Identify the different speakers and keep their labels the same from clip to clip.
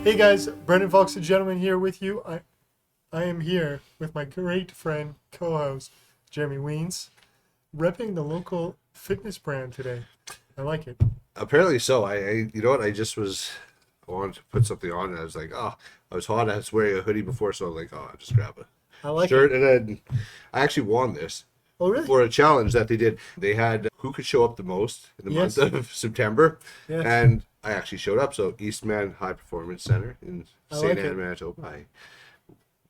Speaker 1: Hey guys, Brendan Valks and Gentlemen here with you. I am here with my great friend, co-host, Jeremy Weins, repping the local fitness brand today. I like it.
Speaker 2: Apparently so. You know what? I wanted to put something on, and I was like, oh, I was hot. I was wearing a hoodie before, so I'm like, oh, I'll just grab a
Speaker 1: I like
Speaker 2: shirt.
Speaker 1: it.
Speaker 2: And then I actually won this
Speaker 1: Oh, really?
Speaker 2: for a challenge that they did. They had who could show up the most in the
Speaker 1: Yes.
Speaker 2: month of September,
Speaker 1: Yes.
Speaker 2: and I actually showed up. So Eastman High Performance Center in
Speaker 1: I
Speaker 2: St.
Speaker 1: like
Speaker 2: Anne,
Speaker 1: it.
Speaker 2: Manitoba. I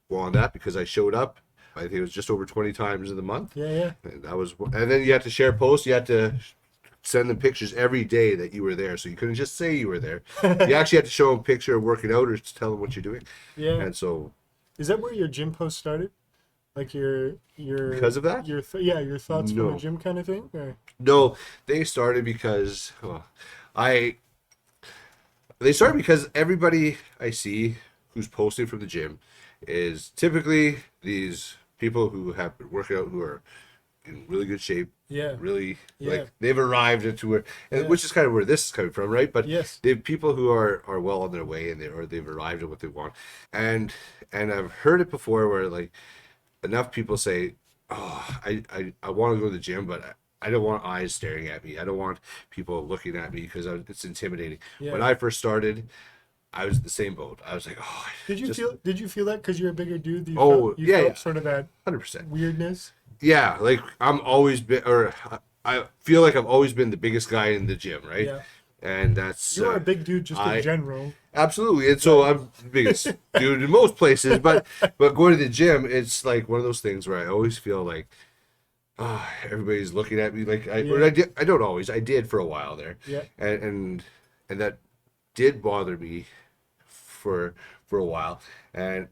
Speaker 2: won that because I showed up. I think it was just over 20 times in the month.
Speaker 1: Yeah.
Speaker 2: And then you had to share posts. You had to send them pictures every day that you were there. So you couldn't just say you were there. You actually had to show them a picture of working out or to tell them what you're doing.
Speaker 1: Yeah.
Speaker 2: And so
Speaker 1: Is that where your gym post started? Like your
Speaker 2: because of that,
Speaker 1: your thoughts from the
Speaker 2: no,
Speaker 1: gym kind of thing? Or?
Speaker 2: no, they started because I they started because everybody I see who's posting from the gym is typically these people who have been working out, who are in really good shape,
Speaker 1: Yeah.
Speaker 2: really
Speaker 1: Yeah.
Speaker 2: like they've arrived into where, and
Speaker 1: Yeah.
Speaker 2: which is kind of where this is coming from, right? But
Speaker 1: Yes.
Speaker 2: they have people who are well on their way, and they've arrived at what they want, and I've heard it before where like enough people say, oh, I want to go to the gym, but I don't want eyes staring at me. I don't want people looking at me because it's intimidating.
Speaker 1: Yeah.
Speaker 2: When I first started, I was in the same boat. I was like, oh,
Speaker 1: Did you feel that because you're a bigger dude? You
Speaker 2: Oh,
Speaker 1: felt, you
Speaker 2: yeah,
Speaker 1: felt
Speaker 2: yeah.
Speaker 1: sort of that
Speaker 2: 100%.
Speaker 1: weirdness?
Speaker 2: Yeah, like I'm always been, or I feel like I've always been the biggest guy in the gym, right?
Speaker 1: Yeah.
Speaker 2: And that's
Speaker 1: You are a big dude just in
Speaker 2: I
Speaker 1: general.
Speaker 2: absolutely, and so I'm the biggest dude in most places, but going to the gym, it's like one of those things where I always feel like, everybody's looking at me like
Speaker 1: Yeah.
Speaker 2: I don't always, I did for a while there,
Speaker 1: Yeah.
Speaker 2: and that did bother me for a while, and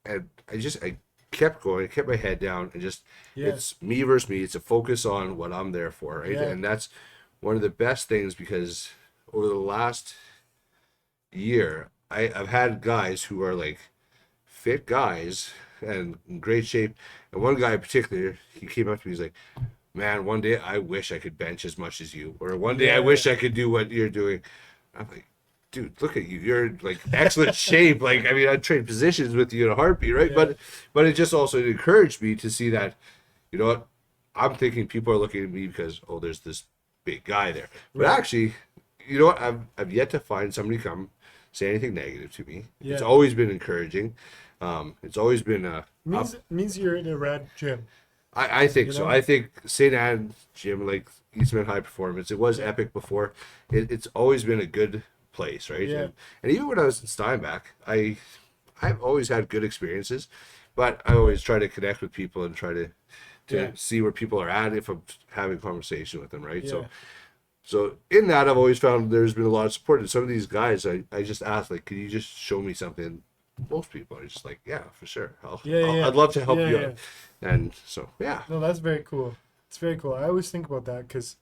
Speaker 2: I kept going, I kept my head down, and just
Speaker 1: Yeah.
Speaker 2: it's me versus me. It's a focus on what I'm there for, right?
Speaker 1: Yeah.
Speaker 2: And that's one of the best things because over the last year, I've had guys who are like fit guys and in great shape, and one guy in particular, he came up to me, he's like, "Man, one day I wish I could bench as much as you, or one day I
Speaker 1: Yeah.
Speaker 2: wish I could do what you're doing." I'm like, dude, look at you. You're like excellent shape. Like, I mean, I'd trade positions with you in a heartbeat, right?
Speaker 1: Yeah.
Speaker 2: But it just also encouraged me to see that, you know what? I'm thinking people are looking at me because, oh, there's this big guy there. But
Speaker 1: Right.
Speaker 2: actually, you know what? I've yet to find somebody come say anything negative to me. It's
Speaker 1: Yeah.
Speaker 2: always been encouraging. It's always been
Speaker 1: Means you're in a rad gym.
Speaker 2: I think
Speaker 1: You
Speaker 2: so.
Speaker 1: know?
Speaker 2: I think St. Anne Gym, like Eastman High Performance, it was
Speaker 1: Yeah.
Speaker 2: epic before. It's always been a good place, right?
Speaker 1: Yeah.
Speaker 2: And even when I was in Steinbach, I've always had good experiences, but I always try to connect with people and try to
Speaker 1: Yeah.
Speaker 2: see where people are at if I'm having conversation with them, right?
Speaker 1: Yeah.
Speaker 2: So in that, I've always found there's been a lot of support. And some of these guys, I just asked, like, can you just show me something? Most people are just like, yeah, for sure.
Speaker 1: Yeah.
Speaker 2: I'd love to help
Speaker 1: Yeah,
Speaker 2: you
Speaker 1: yeah.
Speaker 2: out. And so, yeah.
Speaker 1: No, that's very cool. It's very cool. I always think about that because,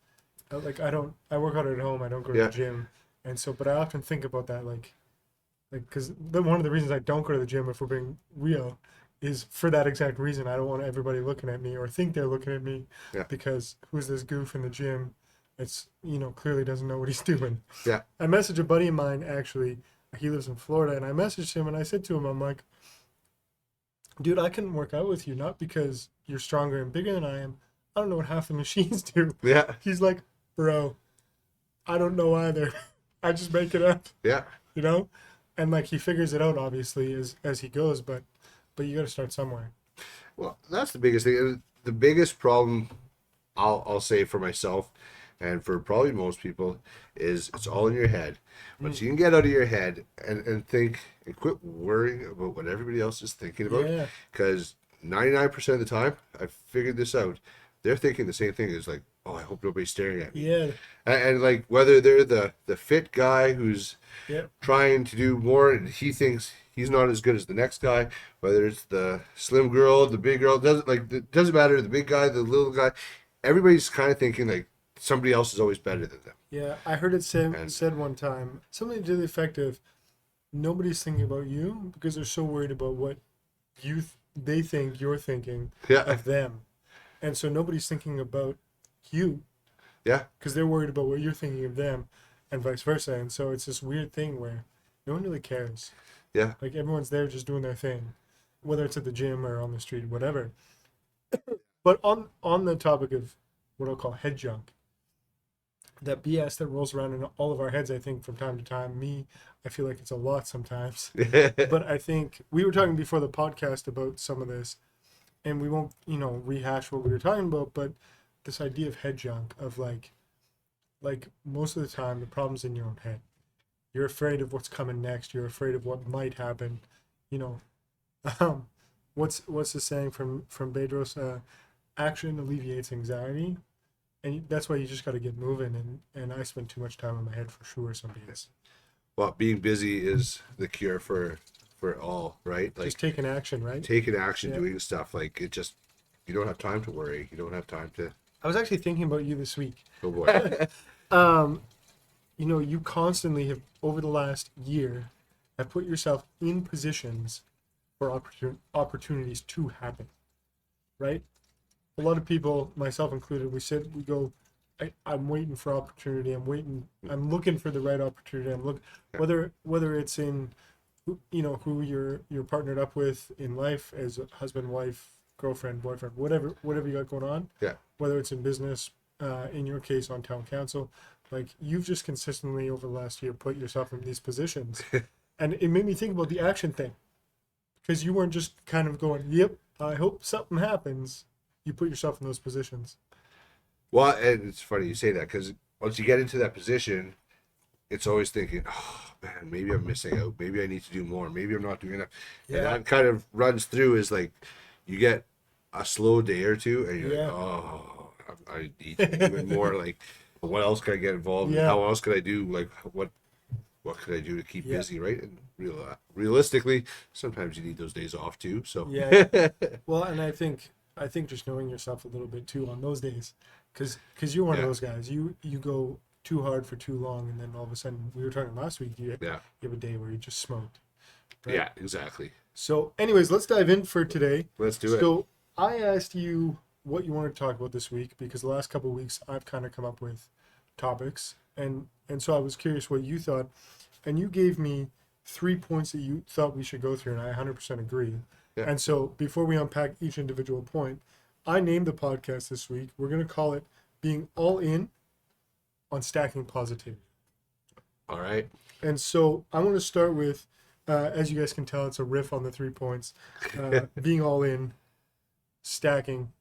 Speaker 1: like, I work out at home. I don't go to
Speaker 2: Yeah.
Speaker 1: the gym, and so, but I often think about that, because one of the reasons I don't go to the gym, if we're being real, is for that exact reason. I don't want everybody looking at me or think they're looking at me,
Speaker 2: Yeah.
Speaker 1: because who's this goof in the gym? It's clearly doesn't know what he's doing.
Speaker 2: Yeah.
Speaker 1: I messaged a buddy of mine actually. He lives in Florida, and I messaged him and I said to him, I'm like, dude, I couldn't work out with you, not because you're stronger and bigger than I am. I don't know what half the machines do.
Speaker 2: Yeah.
Speaker 1: He's like, bro, I don't know either. I just make it up,
Speaker 2: Yeah.
Speaker 1: you know? And like he figures it out obviously as he goes, but you got to start somewhere.
Speaker 2: Well, that's the biggest thing. The biggest problem I'll say for myself and for probably most people is it's all in your head. Once you can get out of your head and think and quit worrying about what everybody else is thinking about,
Speaker 1: Yeah.
Speaker 2: because 99% of the time, I've figured this out, they're thinking the same thing as like, oh, I hope nobody's staring at me.
Speaker 1: Yeah.
Speaker 2: And like whether they're the fit guy who's
Speaker 1: Yeah.
Speaker 2: trying to do more and he thinks he's not as good as the next guy, whether it's the slim girl, the big girl, it doesn't matter, the big guy, the little guy, everybody's kind of thinking like somebody else is always better than them.
Speaker 1: Yeah. I heard it
Speaker 2: And
Speaker 1: said one time, something to the effect of nobody's thinking about you because they're so worried about what they think you're thinking
Speaker 2: yeah,
Speaker 1: of them. And so nobody's thinking about you
Speaker 2: yeah,
Speaker 1: because they're worried about what you're thinking of them and vice versa. And so it's this weird thing where No one really cares.
Speaker 2: Yeah.
Speaker 1: Like everyone's there just doing their thing, whether it's at the gym or on the street, whatever. But on the topic of what I'll call head junk, that BS that rolls around in all of our heads, I think from time to time. Me, I feel like it's a lot sometimes. But I think we were talking before the podcast about some of this, and we won't, rehash what we were talking about. But this idea of head junk, of like most of the time, the problem's in your own head. You're afraid of what's coming next. You're afraid of what might happen. You know, um, what's the saying from Bedros? Action alleviates anxiety, and that's why you just got to get moving. And I spend too much time in my head for sure. Some days.
Speaker 2: Well, being busy is the cure for all, right? Like
Speaker 1: Just taking action, right?
Speaker 2: taking action,
Speaker 1: Yeah.
Speaker 2: doing stuff. Like it just, you don't have time to worry. You don't have time to.
Speaker 1: I was actually thinking about you this week.
Speaker 2: Oh boy.
Speaker 1: You constantly have, over the last year, have put yourself in positions for opportunities to happen, right? A lot of people, myself included, we go, I'm waiting for opportunity. I'm looking for the right opportunity. Whether it's in, who you're partnered up with in life as a husband, wife, girlfriend, boyfriend, whatever you got going on.
Speaker 2: Yeah.
Speaker 1: Whether it's in business, in your case on town council, like you've just consistently over the last year put yourself in these positions, and it made me think about the action thing, because you weren't just kind of going, "Yep, I hope something happens." You put yourself in those positions.
Speaker 2: Well, and it's funny you say that because once you get into that position, it's always thinking, oh man, maybe I'm missing out. Maybe I need to do more. Maybe I'm not doing enough.
Speaker 1: Yeah.
Speaker 2: And that kind of runs through is like you get a slow day or two and you're
Speaker 1: Yeah.
Speaker 2: like, oh, I need to do even more. Like, what else can I get involved in?
Speaker 1: Yeah.
Speaker 2: How else can I do? Like, what could I do to keep
Speaker 1: Yeah.
Speaker 2: busy, right? And realistically, sometimes you need those days off too. So
Speaker 1: Yeah. Well, and I think just knowing yourself a little bit too on those days, because you're one of
Speaker 2: Yeah.
Speaker 1: those guys. You go too hard for too long, and then all of a sudden, we were talking last week. You
Speaker 2: yeah,
Speaker 1: have a day where you just smoked. Right?
Speaker 2: yeah, exactly.
Speaker 1: So, anyways, let's dive in for today.
Speaker 2: Let's do it.
Speaker 1: So, I asked you what you wanted to talk about this week because the last couple of weeks I've kind of come up with topics, and so I was curious what you thought, and you gave me 3 points that you thought we should go through, and I 100% agree.
Speaker 2: Yeah.
Speaker 1: And so, before we unpack each individual point, I named the podcast this week. We're going to call it "Being All In on Stacking Positivity."
Speaker 2: All right.
Speaker 1: And so I want to start with, as you guys can tell, it's a riff on the 3 points. Being all in, stacking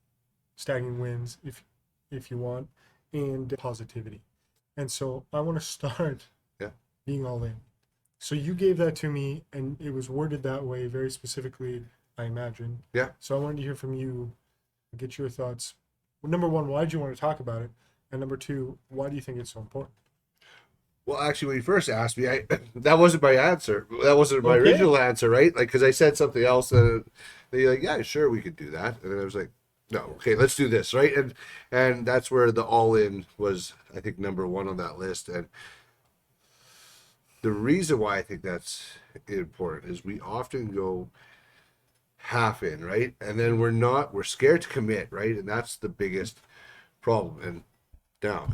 Speaker 1: wins if you want, and positivity. And so I want to start being all in. So you gave that to me, and it was worded that way very specifically, I imagine.
Speaker 2: Yeah.
Speaker 1: So I wanted to hear from you, get your thoughts. Well, number one, why did you want to talk about it? And number two, why do you think it's so important?
Speaker 2: Well, actually, when you first asked me, that wasn't my answer. That wasn't my
Speaker 1: Okay.
Speaker 2: original answer, right? Like, because I said something else, and they're like, "Yeah, sure, we could do that." And then I was like, "No, okay, let's do this, right?" And that's where the all in was, I think, number one on that list. And the reason why I think that's important is we often go half in, right? And then we're scared to commit, right? And that's the biggest problem. And now,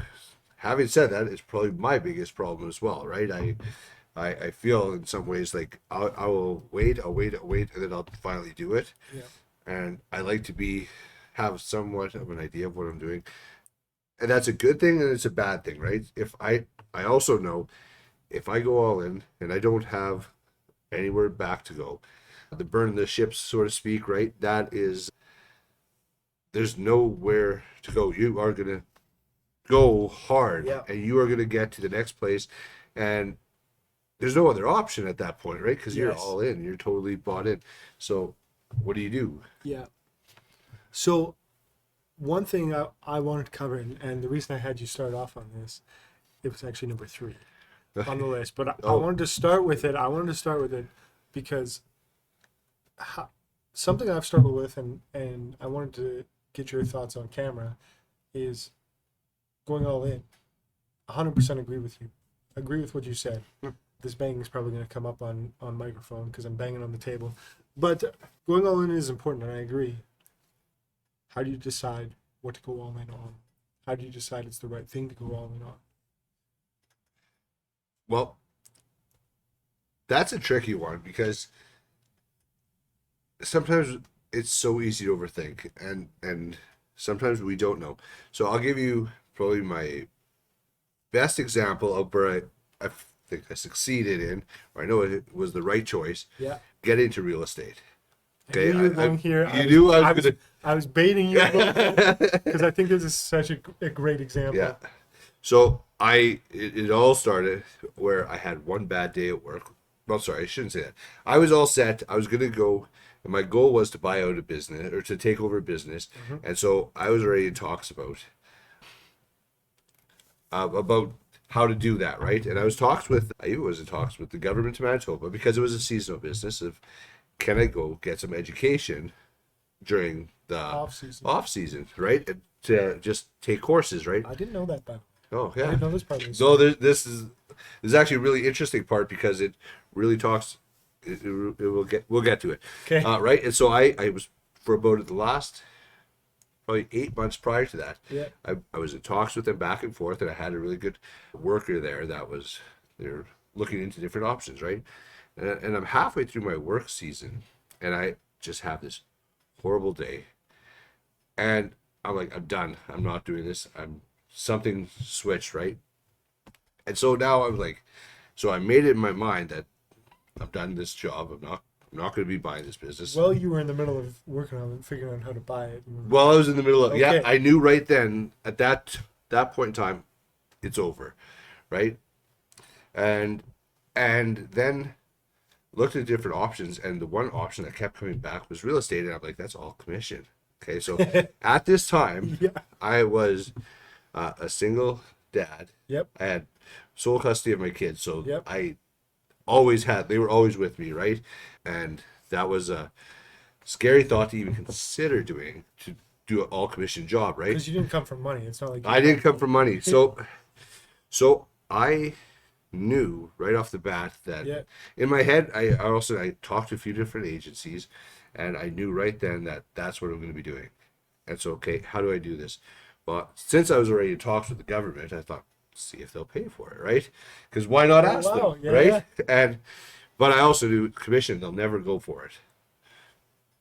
Speaker 2: having said that, it's probably my biggest problem as well, right? I feel in some ways like I will wait, and then I'll finally do it.
Speaker 1: Yeah.
Speaker 2: And I like to have somewhat of an idea of what I'm doing. And that's a good thing and it's a bad thing, right? I also know if I go all in and I don't have anywhere back to go, the burn the ships, so to speak, right? There's nowhere to go. You are gonna go hard,
Speaker 1: Yeah.
Speaker 2: and you are gonna get to the next place, and there's no other option at that point, right? Because you're
Speaker 1: Yes.
Speaker 2: all in, you're totally bought in. So, what do you do?
Speaker 1: Yeah. So, one thing I wanted to cover, and the reason I had you start off on this, it was actually number 3 on the list. But I
Speaker 2: Oh.
Speaker 1: wanted to start with it. Because something I've struggled with, and I wanted to get your thoughts on camera, is going all in. 100% agree with you. Agree with what you said. This banging is probably going to come up on microphone because I'm banging on the table. But going all in is important, and I agree. How do you decide what to go all in on? How do you decide it's the right thing to go all in on?
Speaker 2: Well, That's a tricky one because sometimes it's so easy to overthink, and sometimes we don't know. So I'll give you probably my best example of where I think I succeeded in, or I know it was the right choice.
Speaker 1: Yeah.
Speaker 2: Get into real estate.
Speaker 1: I knew you were going here.
Speaker 2: You knew I was gonna.
Speaker 1: I was baiting you a little bit because I think this is such a great example.
Speaker 2: Yeah. So it all started where I had one bad day at work. Well, sorry, I shouldn't say that. I was all set. I was gonna go, and my goal was to buy out a business or to take over a business, and so I was already in talks about how to do that, right? And I even was in talks with the government of Manitoba because it was a seasonal business of can I go get some education during the off season, right? And to just take courses, right?
Speaker 1: I didn't know that, by the way.
Speaker 2: Oh
Speaker 1: I
Speaker 2: yeah.
Speaker 1: didn't know this part of the
Speaker 2: So
Speaker 1: story.
Speaker 2: this is actually a really interesting part because it really talks. We'll get to it.
Speaker 1: Okay.
Speaker 2: Right. And so I was for about the last probably 8 months prior to that.
Speaker 1: Yeah.
Speaker 2: I was in talks with them back and forth, and I had a really good worker there they're looking into different options, right? And I'm halfway through my work season, and I just have this horrible day, and I'm like, I'm done. I'm not doing this. Something switched, right? And so now I'm like, so I made it in my mind that I've done this job. I'm not going to be buying this business.
Speaker 1: Well, you were in the middle of working on it, figuring out how to buy it.
Speaker 2: Well, I was in the middle of
Speaker 1: Okay.
Speaker 2: yeah. I knew right then at that point in time, it's over, right? And then looked at different options, and the one option that kept coming back was real estate, and I'm like, that's all commission. Okay, so at this time,
Speaker 1: Yeah.
Speaker 2: I was a single dad.
Speaker 1: Yep.
Speaker 2: I had sole custody of my kids, so
Speaker 1: Yep.
Speaker 2: they were always with me, right? And that was a scary thought to even consider to do an all commission job, right?
Speaker 1: Because you didn't come from money. It's not like
Speaker 2: I didn't come from money. So I knew right off the bat that
Speaker 1: Yeah.
Speaker 2: in my head, I talked to a few different agencies, and I knew right then that that's what I'm going to be doing. And so, okay, how do I do this? Well, since I was already in talks with the government, I thought, see if they'll pay for it, right? Because why not ask
Speaker 1: wow.
Speaker 2: them,
Speaker 1: Yeah,
Speaker 2: right?
Speaker 1: yeah.
Speaker 2: But I also knew commission, they'll never go for it.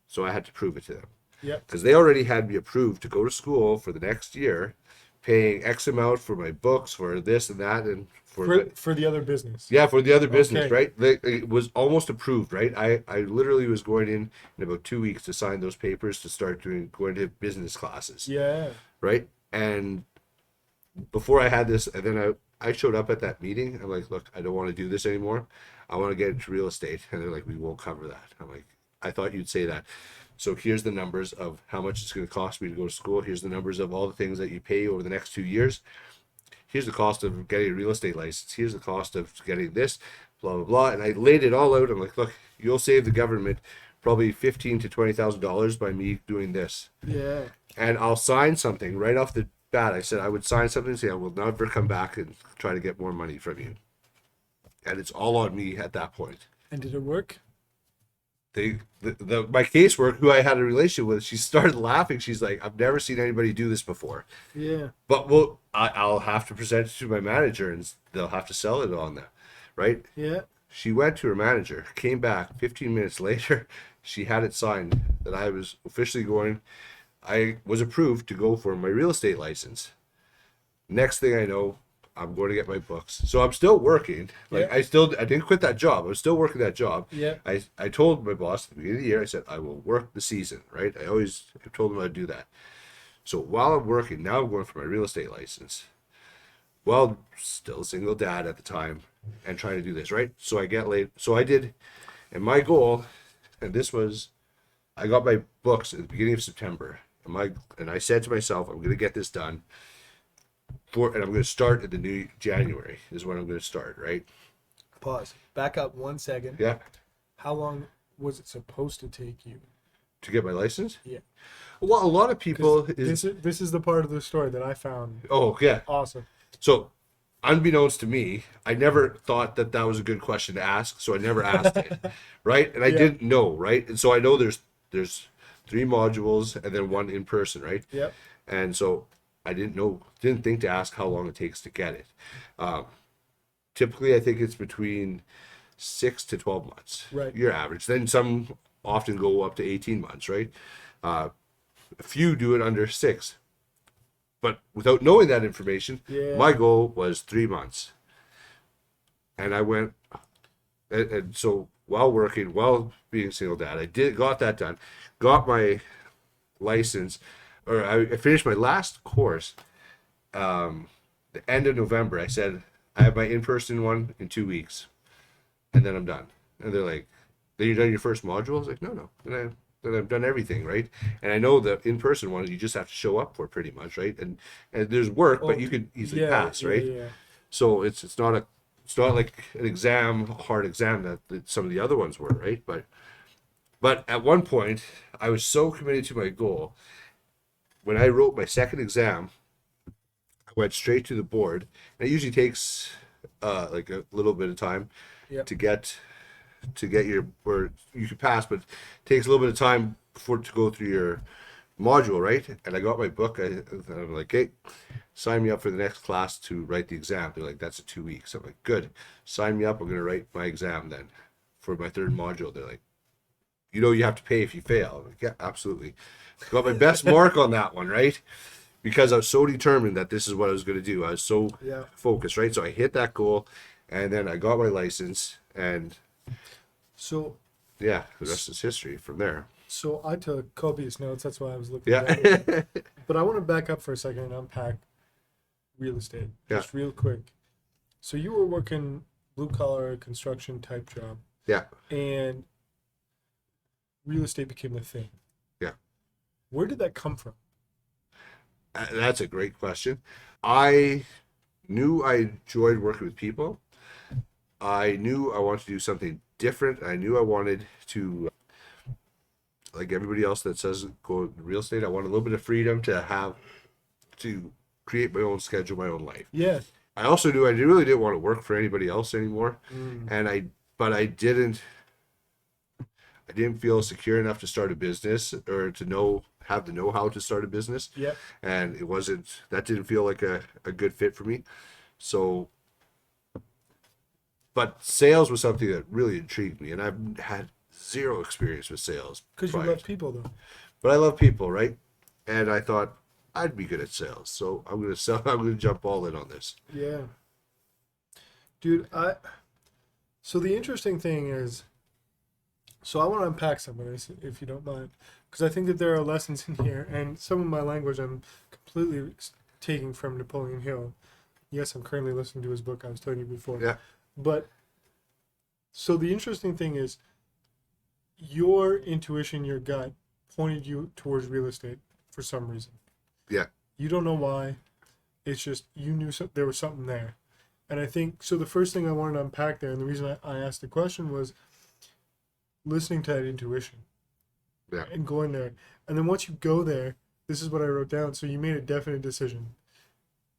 Speaker 2: So I had to prove it to them.
Speaker 1: Yep.
Speaker 2: Because they already had me approved to go to school for the next year, paying X amount for my books, for this and that, and
Speaker 1: For the other business.
Speaker 2: yeah, for the other business,
Speaker 1: Okay.
Speaker 2: right? It was almost approved, right? I literally was going in about 2 weeks to sign those papers to start going to business classes,
Speaker 1: Yeah.
Speaker 2: right? And before I had this, and then I showed up at that meeting. I'm like, look, I don't want to do this anymore. I want to get into real estate. And they're like, we won't cover that. I'm like, I thought you'd say that. So here's the numbers of how much it's going to cost me to go to school. Here's the numbers of all the things that you pay over the next 2 years. Here's the cost of getting a real estate license. Here's the cost of getting this, blah, blah, blah. And I laid it all out. I'm like, look, you'll save the government probably $15,000 to $20,000 by me doing this.
Speaker 1: Yeah.
Speaker 2: And I'll sign something right off the bat. I said I would sign something and say I will never come back and try to get more money from you. And it's all on me at that point.
Speaker 1: And did it work?
Speaker 2: My caseworker, who I had a relationship with, she started laughing. She's like, I've never seen anybody do this before.
Speaker 1: Yeah.
Speaker 2: But I'll have to present it to my manager, and they'll have to sell it on that, right?
Speaker 1: Yeah.
Speaker 2: She went to her manager, came back 15 minutes later. She had it signed that I was officially going. I was approved to go for my real estate license. Next thing I know, I'm going to get my books. So I'm still working. Like
Speaker 1: Yeah.
Speaker 2: I didn't quit that job. I was still working that job.
Speaker 1: Yeah.
Speaker 2: I told my boss at the beginning of the year, I said, I will work the season, right? I told him I'd do that. So while I'm working, now I'm going for my real estate license. Well, still a single dad at the time and trying to do this, right? So I get late. So I did, and my goal, and this was, I got my books at the beginning of September. And I said to myself, I'm going to get this done. And I'm going to start at the new January is when I'm going to start, right?
Speaker 1: Pause. Back up 1 second.
Speaker 2: Yeah.
Speaker 1: How long was it supposed to take you?
Speaker 2: To get my license?
Speaker 1: Yeah.
Speaker 2: Well, a lot of people
Speaker 1: This is the part of the story that I found
Speaker 2: oh yeah.
Speaker 1: awesome.
Speaker 2: So, unbeknownst to me, I never thought that was a good question to ask, so I never asked it, right? And I didn't know, right? And so I know there's 3 modules and then 1 in person, right?
Speaker 1: Yep.
Speaker 2: And so I didn't think to ask how long it takes to get it. Typically, I think it's between 6 to 12 months.
Speaker 1: Right.
Speaker 2: Your average. Then some often go up to 18 months, right? A few do it under 6. But without knowing that information,
Speaker 1: Yeah.
Speaker 2: my goal was 3 months. And I went, and so while working, while being a single dad, got that done, got my license, or I finished my last course the end of November. I said, I have my in-person one in 2 weeks, and then I'm done. And they're like, then you're done your first module? I was like, no. Then I've done everything, right? And I know the in-person one, you just have to show up for pretty much, right? And there's work, but you could easily pass, right?
Speaker 1: Yeah.
Speaker 2: So it's not like an exam, a hard exam that some of the other ones were, right? But at one point, I was so committed to my goal. When I wrote my second exam, I went straight to the board. And it usually takes like a little bit of time
Speaker 1: Yeah.
Speaker 2: to get your, or you can pass, but it takes a little bit of time to go through your module, right? And I got my book. I'm like, hey, sign me up for the next class to write the exam. They're like, that's in 2 weeks. I'm like, good. Sign me up. I'm going to write my exam then for my third module. They're like, you have to pay if you fail. I'm like, yeah, absolutely. Got my best mark on that one, right? Because I was so determined that this is what I was going to do. I was so focused, right? So I hit that goal, and then I got my license, and
Speaker 1: So
Speaker 2: yeah, the rest is history from there.
Speaker 1: So I took copious notes. That's why I was looking.
Speaker 2: Yeah.
Speaker 1: But I want to back up for a second and unpack real estate just real quick. So you were working blue collar construction type job.
Speaker 2: Yeah.
Speaker 1: And real estate became the thing.
Speaker 2: Yeah.
Speaker 1: Where did that come from?
Speaker 2: That's a great question. I knew I enjoyed working with people. I knew I wanted to do something different. I knew I wanted to, like everybody else that says go in real estate, I want a little bit of freedom to create my own schedule, my own life.
Speaker 1: Yeah.
Speaker 2: I also knew I really didn't want to work for anybody else anymore. But I didn't feel secure enough to start a business or to have the know-how to start a business.
Speaker 1: Yeah.
Speaker 2: And that didn't feel like a good fit for me. So, but sales was something that really intrigued me, and I've had zero experience with sales.
Speaker 1: Because you love people, though.
Speaker 2: But I love people, right? And I thought I'd be good at sales, so I'm gonna jump all in on this.
Speaker 1: Yeah. Dude, so the interesting thing is, so I want to unpack some of this, if you don't mind, because I think that there are lessons in here, and some of my language I'm completely taking from Napoleon Hill. Yes, I'm currently listening to his book. I was telling you before.
Speaker 2: Yeah.
Speaker 1: But so the interesting thing is, your intuition, your gut, pointed you towards real estate for some reason.
Speaker 2: Yeah.
Speaker 1: You don't know why. It's just you knew there was something there. And I think, so the first thing I wanted to unpack there, and the reason I asked the question was listening to that intuition.
Speaker 2: Yeah.
Speaker 1: And going there. And then once you go there, this is what I wrote down. So you made a definite decision.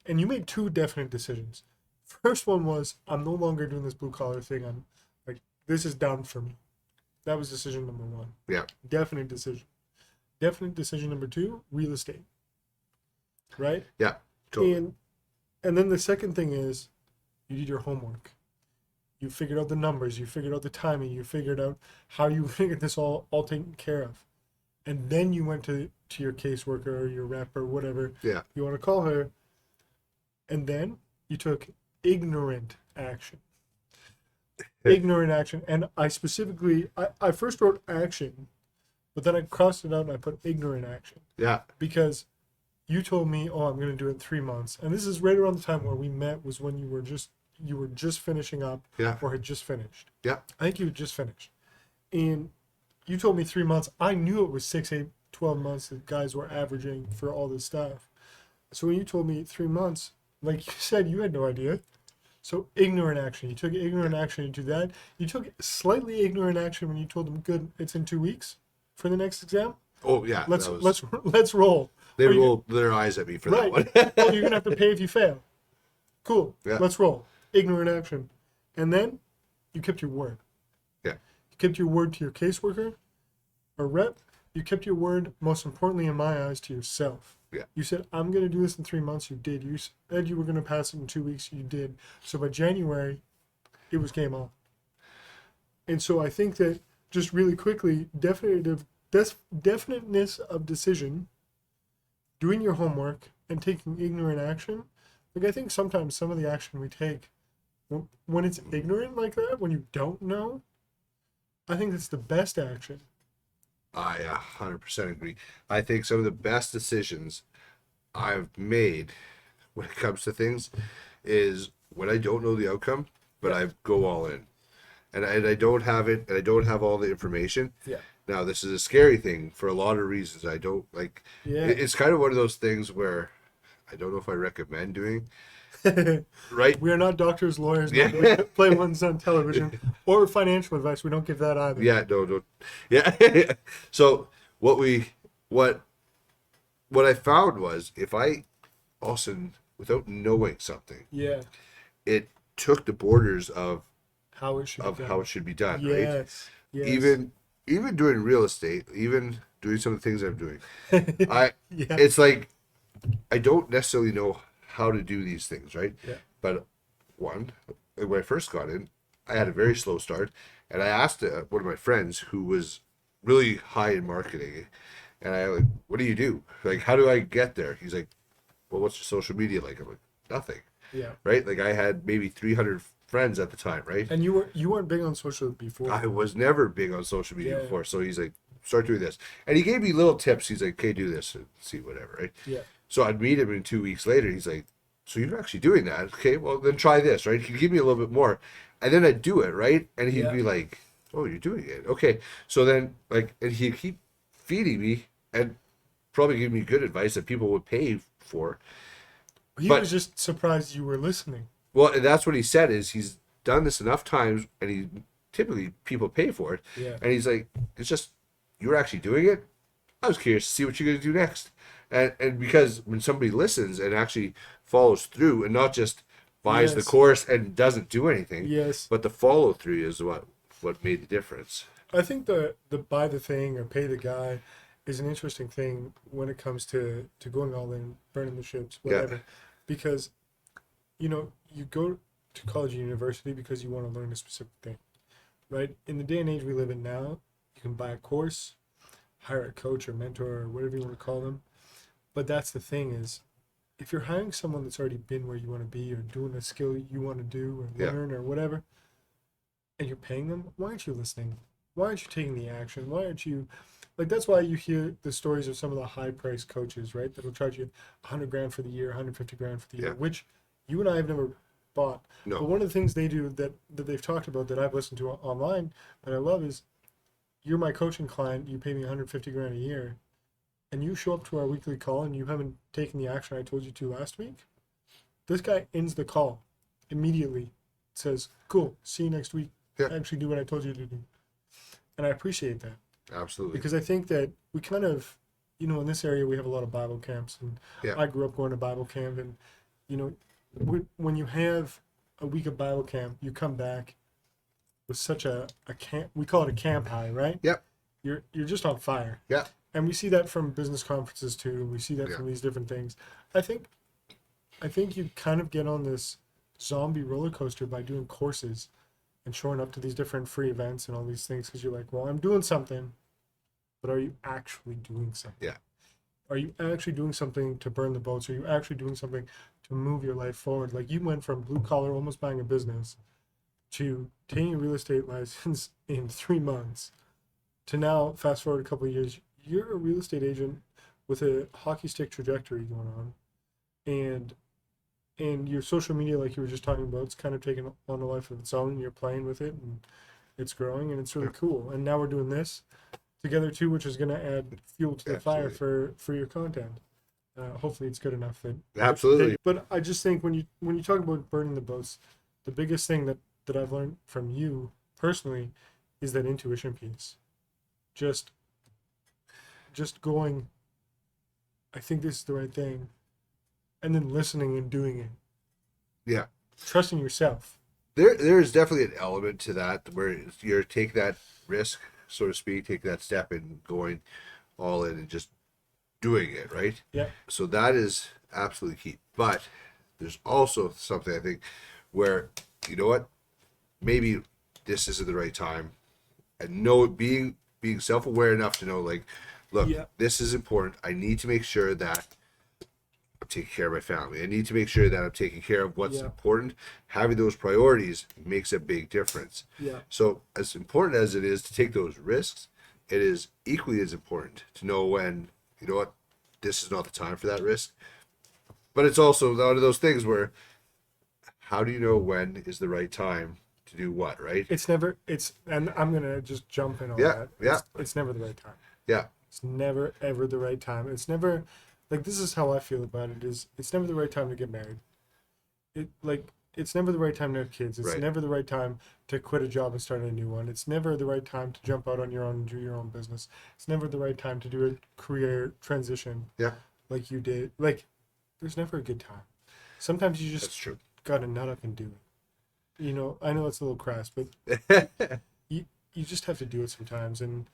Speaker 1: And you made two definite decisions. First one was, I'm no longer doing this blue collar thing. I'm like, this is done for me. That was decision number one.
Speaker 2: Yeah.
Speaker 1: Definite decision. Definite decision number two, real estate. Right?
Speaker 2: Yeah. Totally.
Speaker 1: And then the second thing is, you did your homework. You figured out the numbers. You figured out the timing. You figured out how you figured this all taken care of. And then you went to your caseworker or your rep or whatever you want to call her. And then you took ignorant action. Ignorant action. And I specifically, I first wrote action, but then I crossed it out and I put ignorant action.
Speaker 2: Yeah.
Speaker 1: Because you told me, I'm going to do it in 3 months. And this is right around the time where we met, was when you were just finishing up or had just finished.
Speaker 2: Yeah.
Speaker 1: I think you had just finished. And you told me 3 months. I knew it was 6, 8, 12 months that guys were averaging for all this stuff. So when you told me 3 months, like you said, you had no idea. So ignorant action. You took ignorant action into that. You took slightly ignorant action when you told them, good, it's in 2 weeks for the next exam.
Speaker 2: Oh yeah.
Speaker 1: Let's roll.
Speaker 2: They rolled their eyes at me for that one.
Speaker 1: Oh, you're gonna have to pay if you fail. Cool.
Speaker 2: Yeah.
Speaker 1: Let's roll. Ignorant action. And then you kept your word.
Speaker 2: Yeah.
Speaker 1: You kept your word to your caseworker or rep. You kept your word, most importantly in my eyes, to yourself.
Speaker 2: Yeah.
Speaker 1: You said, I'm going to do this in 3 months. You did. You said you were going to pass it in 2 weeks. You did. So by January, it was game on. And so I think that just really quickly, definiteness of decision, doing your homework, and taking ignorant action. Like, I think sometimes some of the action we take, when it's ignorant like that, when you don't know, I think it's the best action.
Speaker 2: I 100% agree. I think some of the best decisions I've made when it comes to things is when I don't know the outcome, but I go all in. And I don't have it, and I don't have all the information.
Speaker 1: Yeah.
Speaker 2: Now, this is a scary thing for a lot of reasons. I don't like.
Speaker 1: Yeah.
Speaker 2: It's kind of one of those things where I don't know if I recommend doing. Right?
Speaker 1: We are not doctors, lawyers,
Speaker 2: Yeah.
Speaker 1: we play ones on television, or financial advice. We don't give that either.
Speaker 2: Yeah. No. Don't. Yeah. So what I found was if I also without knowing something,
Speaker 1: Yeah.
Speaker 2: it took the borders of
Speaker 1: How it should be done.
Speaker 2: how it should be done. Right?
Speaker 1: Yes. Yes.
Speaker 2: Even doing real estate, even doing some of the things I'm doing,
Speaker 1: Yeah.
Speaker 2: it's like I don't necessarily know how to do these things, right?
Speaker 1: Yeah.
Speaker 2: But when I first got in, I had a very slow start, and I asked one of my friends who was really high in marketing, and I like, what do you do? Like, how do I get there? He's like, well, what's your social media like? I'm like, nothing.
Speaker 1: Yeah.
Speaker 2: Right? Like I had maybe 300 friends at the time, right?
Speaker 1: And you weren't big on social before.
Speaker 2: I was never big on social media
Speaker 1: Yeah.
Speaker 2: before, so he's like, start doing this, and he gave me little tips. He's like, okay, do this and see whatever, right?
Speaker 1: Yeah.
Speaker 2: So I'd meet him, and 2 weeks later, he's like, so you're actually doing that? Okay, well then try this, right? He'd give me a little bit more, and then I'd do it, right? And he'd
Speaker 1: Yeah.
Speaker 2: be like, oh, you're doing it, okay. So then like, and he'd keep feeding me and probably give me good advice that people would pay for.
Speaker 1: He
Speaker 2: But-
Speaker 1: was just surprised you were listening.
Speaker 2: Well, and that's what he said is he's done this enough times, and he typically people pay for it.
Speaker 1: Yeah.
Speaker 2: And he's like, it's just you're actually doing it. I was curious to see what you're gonna do next. And because when somebody listens and actually follows through and not just buys the
Speaker 1: Yes.
Speaker 2: course and doesn't do anything,
Speaker 1: Yes.
Speaker 2: but the follow through is what made the difference.
Speaker 1: I think the buy the thing or pay the guy is an interesting thing when it comes to going all in, burning the ships,
Speaker 2: Yeah.
Speaker 1: whatever. Because, you go to college or university because you want to learn a specific thing, right? In the day and age we live in now, you can buy a course, hire a coach or mentor or whatever you want to call them. But that's the thing is, if you're hiring someone that's already been where you want to be or doing a skill you want to do or
Speaker 2: Yeah.
Speaker 1: learn or whatever, and you're paying them, why aren't you listening? Why aren't you taking the action? Why aren't you, like, that's why you hear the stories of some of the high priced coaches, right? That'll charge you 100 grand for the year, 150 grand for the year,
Speaker 2: Yeah.
Speaker 1: which you and I have never bought.
Speaker 2: No.
Speaker 1: But one of the things they do that they've talked about that I've listened to online that I love is, you're my coaching client, you pay me 150 grand a year, and you show up to our weekly call and you haven't taken the action I told you to last week, this guy ends the call immediately, says, cool, see you next week.
Speaker 2: Yeah.
Speaker 1: Actually do what I told you to do. And I appreciate that
Speaker 2: Absolutely.
Speaker 1: because I think that we kind of, in this area we have a lot of Bible camps, and
Speaker 2: Yeah.
Speaker 1: I grew up going to Bible camp, and when you have a week of Bible camp, you come back with such a camp, we call it a camp high, right?
Speaker 2: Yep.
Speaker 1: You're just on fire.
Speaker 2: Yeah.
Speaker 1: And we see that from business conferences too, and we see that
Speaker 2: Yeah.
Speaker 1: from these different things. I think you kind of get on this zombie roller coaster by doing courses and showing up to these different free events and all these things because you're like, well, I'm doing something, but are you actually doing something?
Speaker 2: Yeah.
Speaker 1: Are you actually doing something to burn the boats? Are you actually doing something to move your life forward? Like, you went from blue collar, almost buying a business, to taking a real estate license in 3 months, to now, fast forward a couple of years, you're a real estate agent with a hockey stick trajectory going on, and your social media, like you were just talking about, it's kind of taken on a life of its own, and you're playing with it, and it's growing, and it's really cool. And now we're doing this together too, which is going to add fuel to the fire for your content. Hopefully it's good enough that
Speaker 2: Absolutely.
Speaker 1: but I just think when you talk about burning the boats, the biggest thing that I've learned from you personally is that intuition piece. Just going, I think this is the right thing, and then listening and doing it.
Speaker 2: Yeah.
Speaker 1: Trusting yourself.
Speaker 2: There's definitely an element to that where you're take that risk, so to speak, take that step and going all in and just doing it, right?
Speaker 1: Yeah.
Speaker 2: So that is absolutely key. But there's also something I think where, you know what, maybe this isn't the right time. and know being self-aware enough to know, like, look,
Speaker 1: Yeah.
Speaker 2: this is important. I need to make sure that I'm taking care of my family. I need to make sure that I'm taking care of what's
Speaker 1: Yeah.
Speaker 2: important. Having those priorities makes a big difference.
Speaker 1: Yeah.
Speaker 2: So as important as it is to take those risks, it is equally as important to know when, you know what, this is not the time for that risk. But it's also one of those things where, how do you know when is the right time to do what, right?
Speaker 1: And I'm gonna just jump in on
Speaker 2: Yeah,
Speaker 1: that.
Speaker 2: yeah.
Speaker 1: It's never the right time.
Speaker 2: Yeah,
Speaker 1: It's never ever the right time. It's never, like, this is how I feel about it. Is it's never the right time to get married. It's never the right time to have kids. It's
Speaker 2: Right.
Speaker 1: never the right time to quit a job and start a new one. It's never the right time to jump out on your own and do your own business. It's never the right time to do a career transition
Speaker 2: yeah,
Speaker 1: like you did. Like, there's never a good time. Sometimes you
Speaker 2: that's
Speaker 1: just
Speaker 2: true.
Speaker 1: gotta nut up and do it. You know, I know it's a little crass, but you just have to do it sometimes. And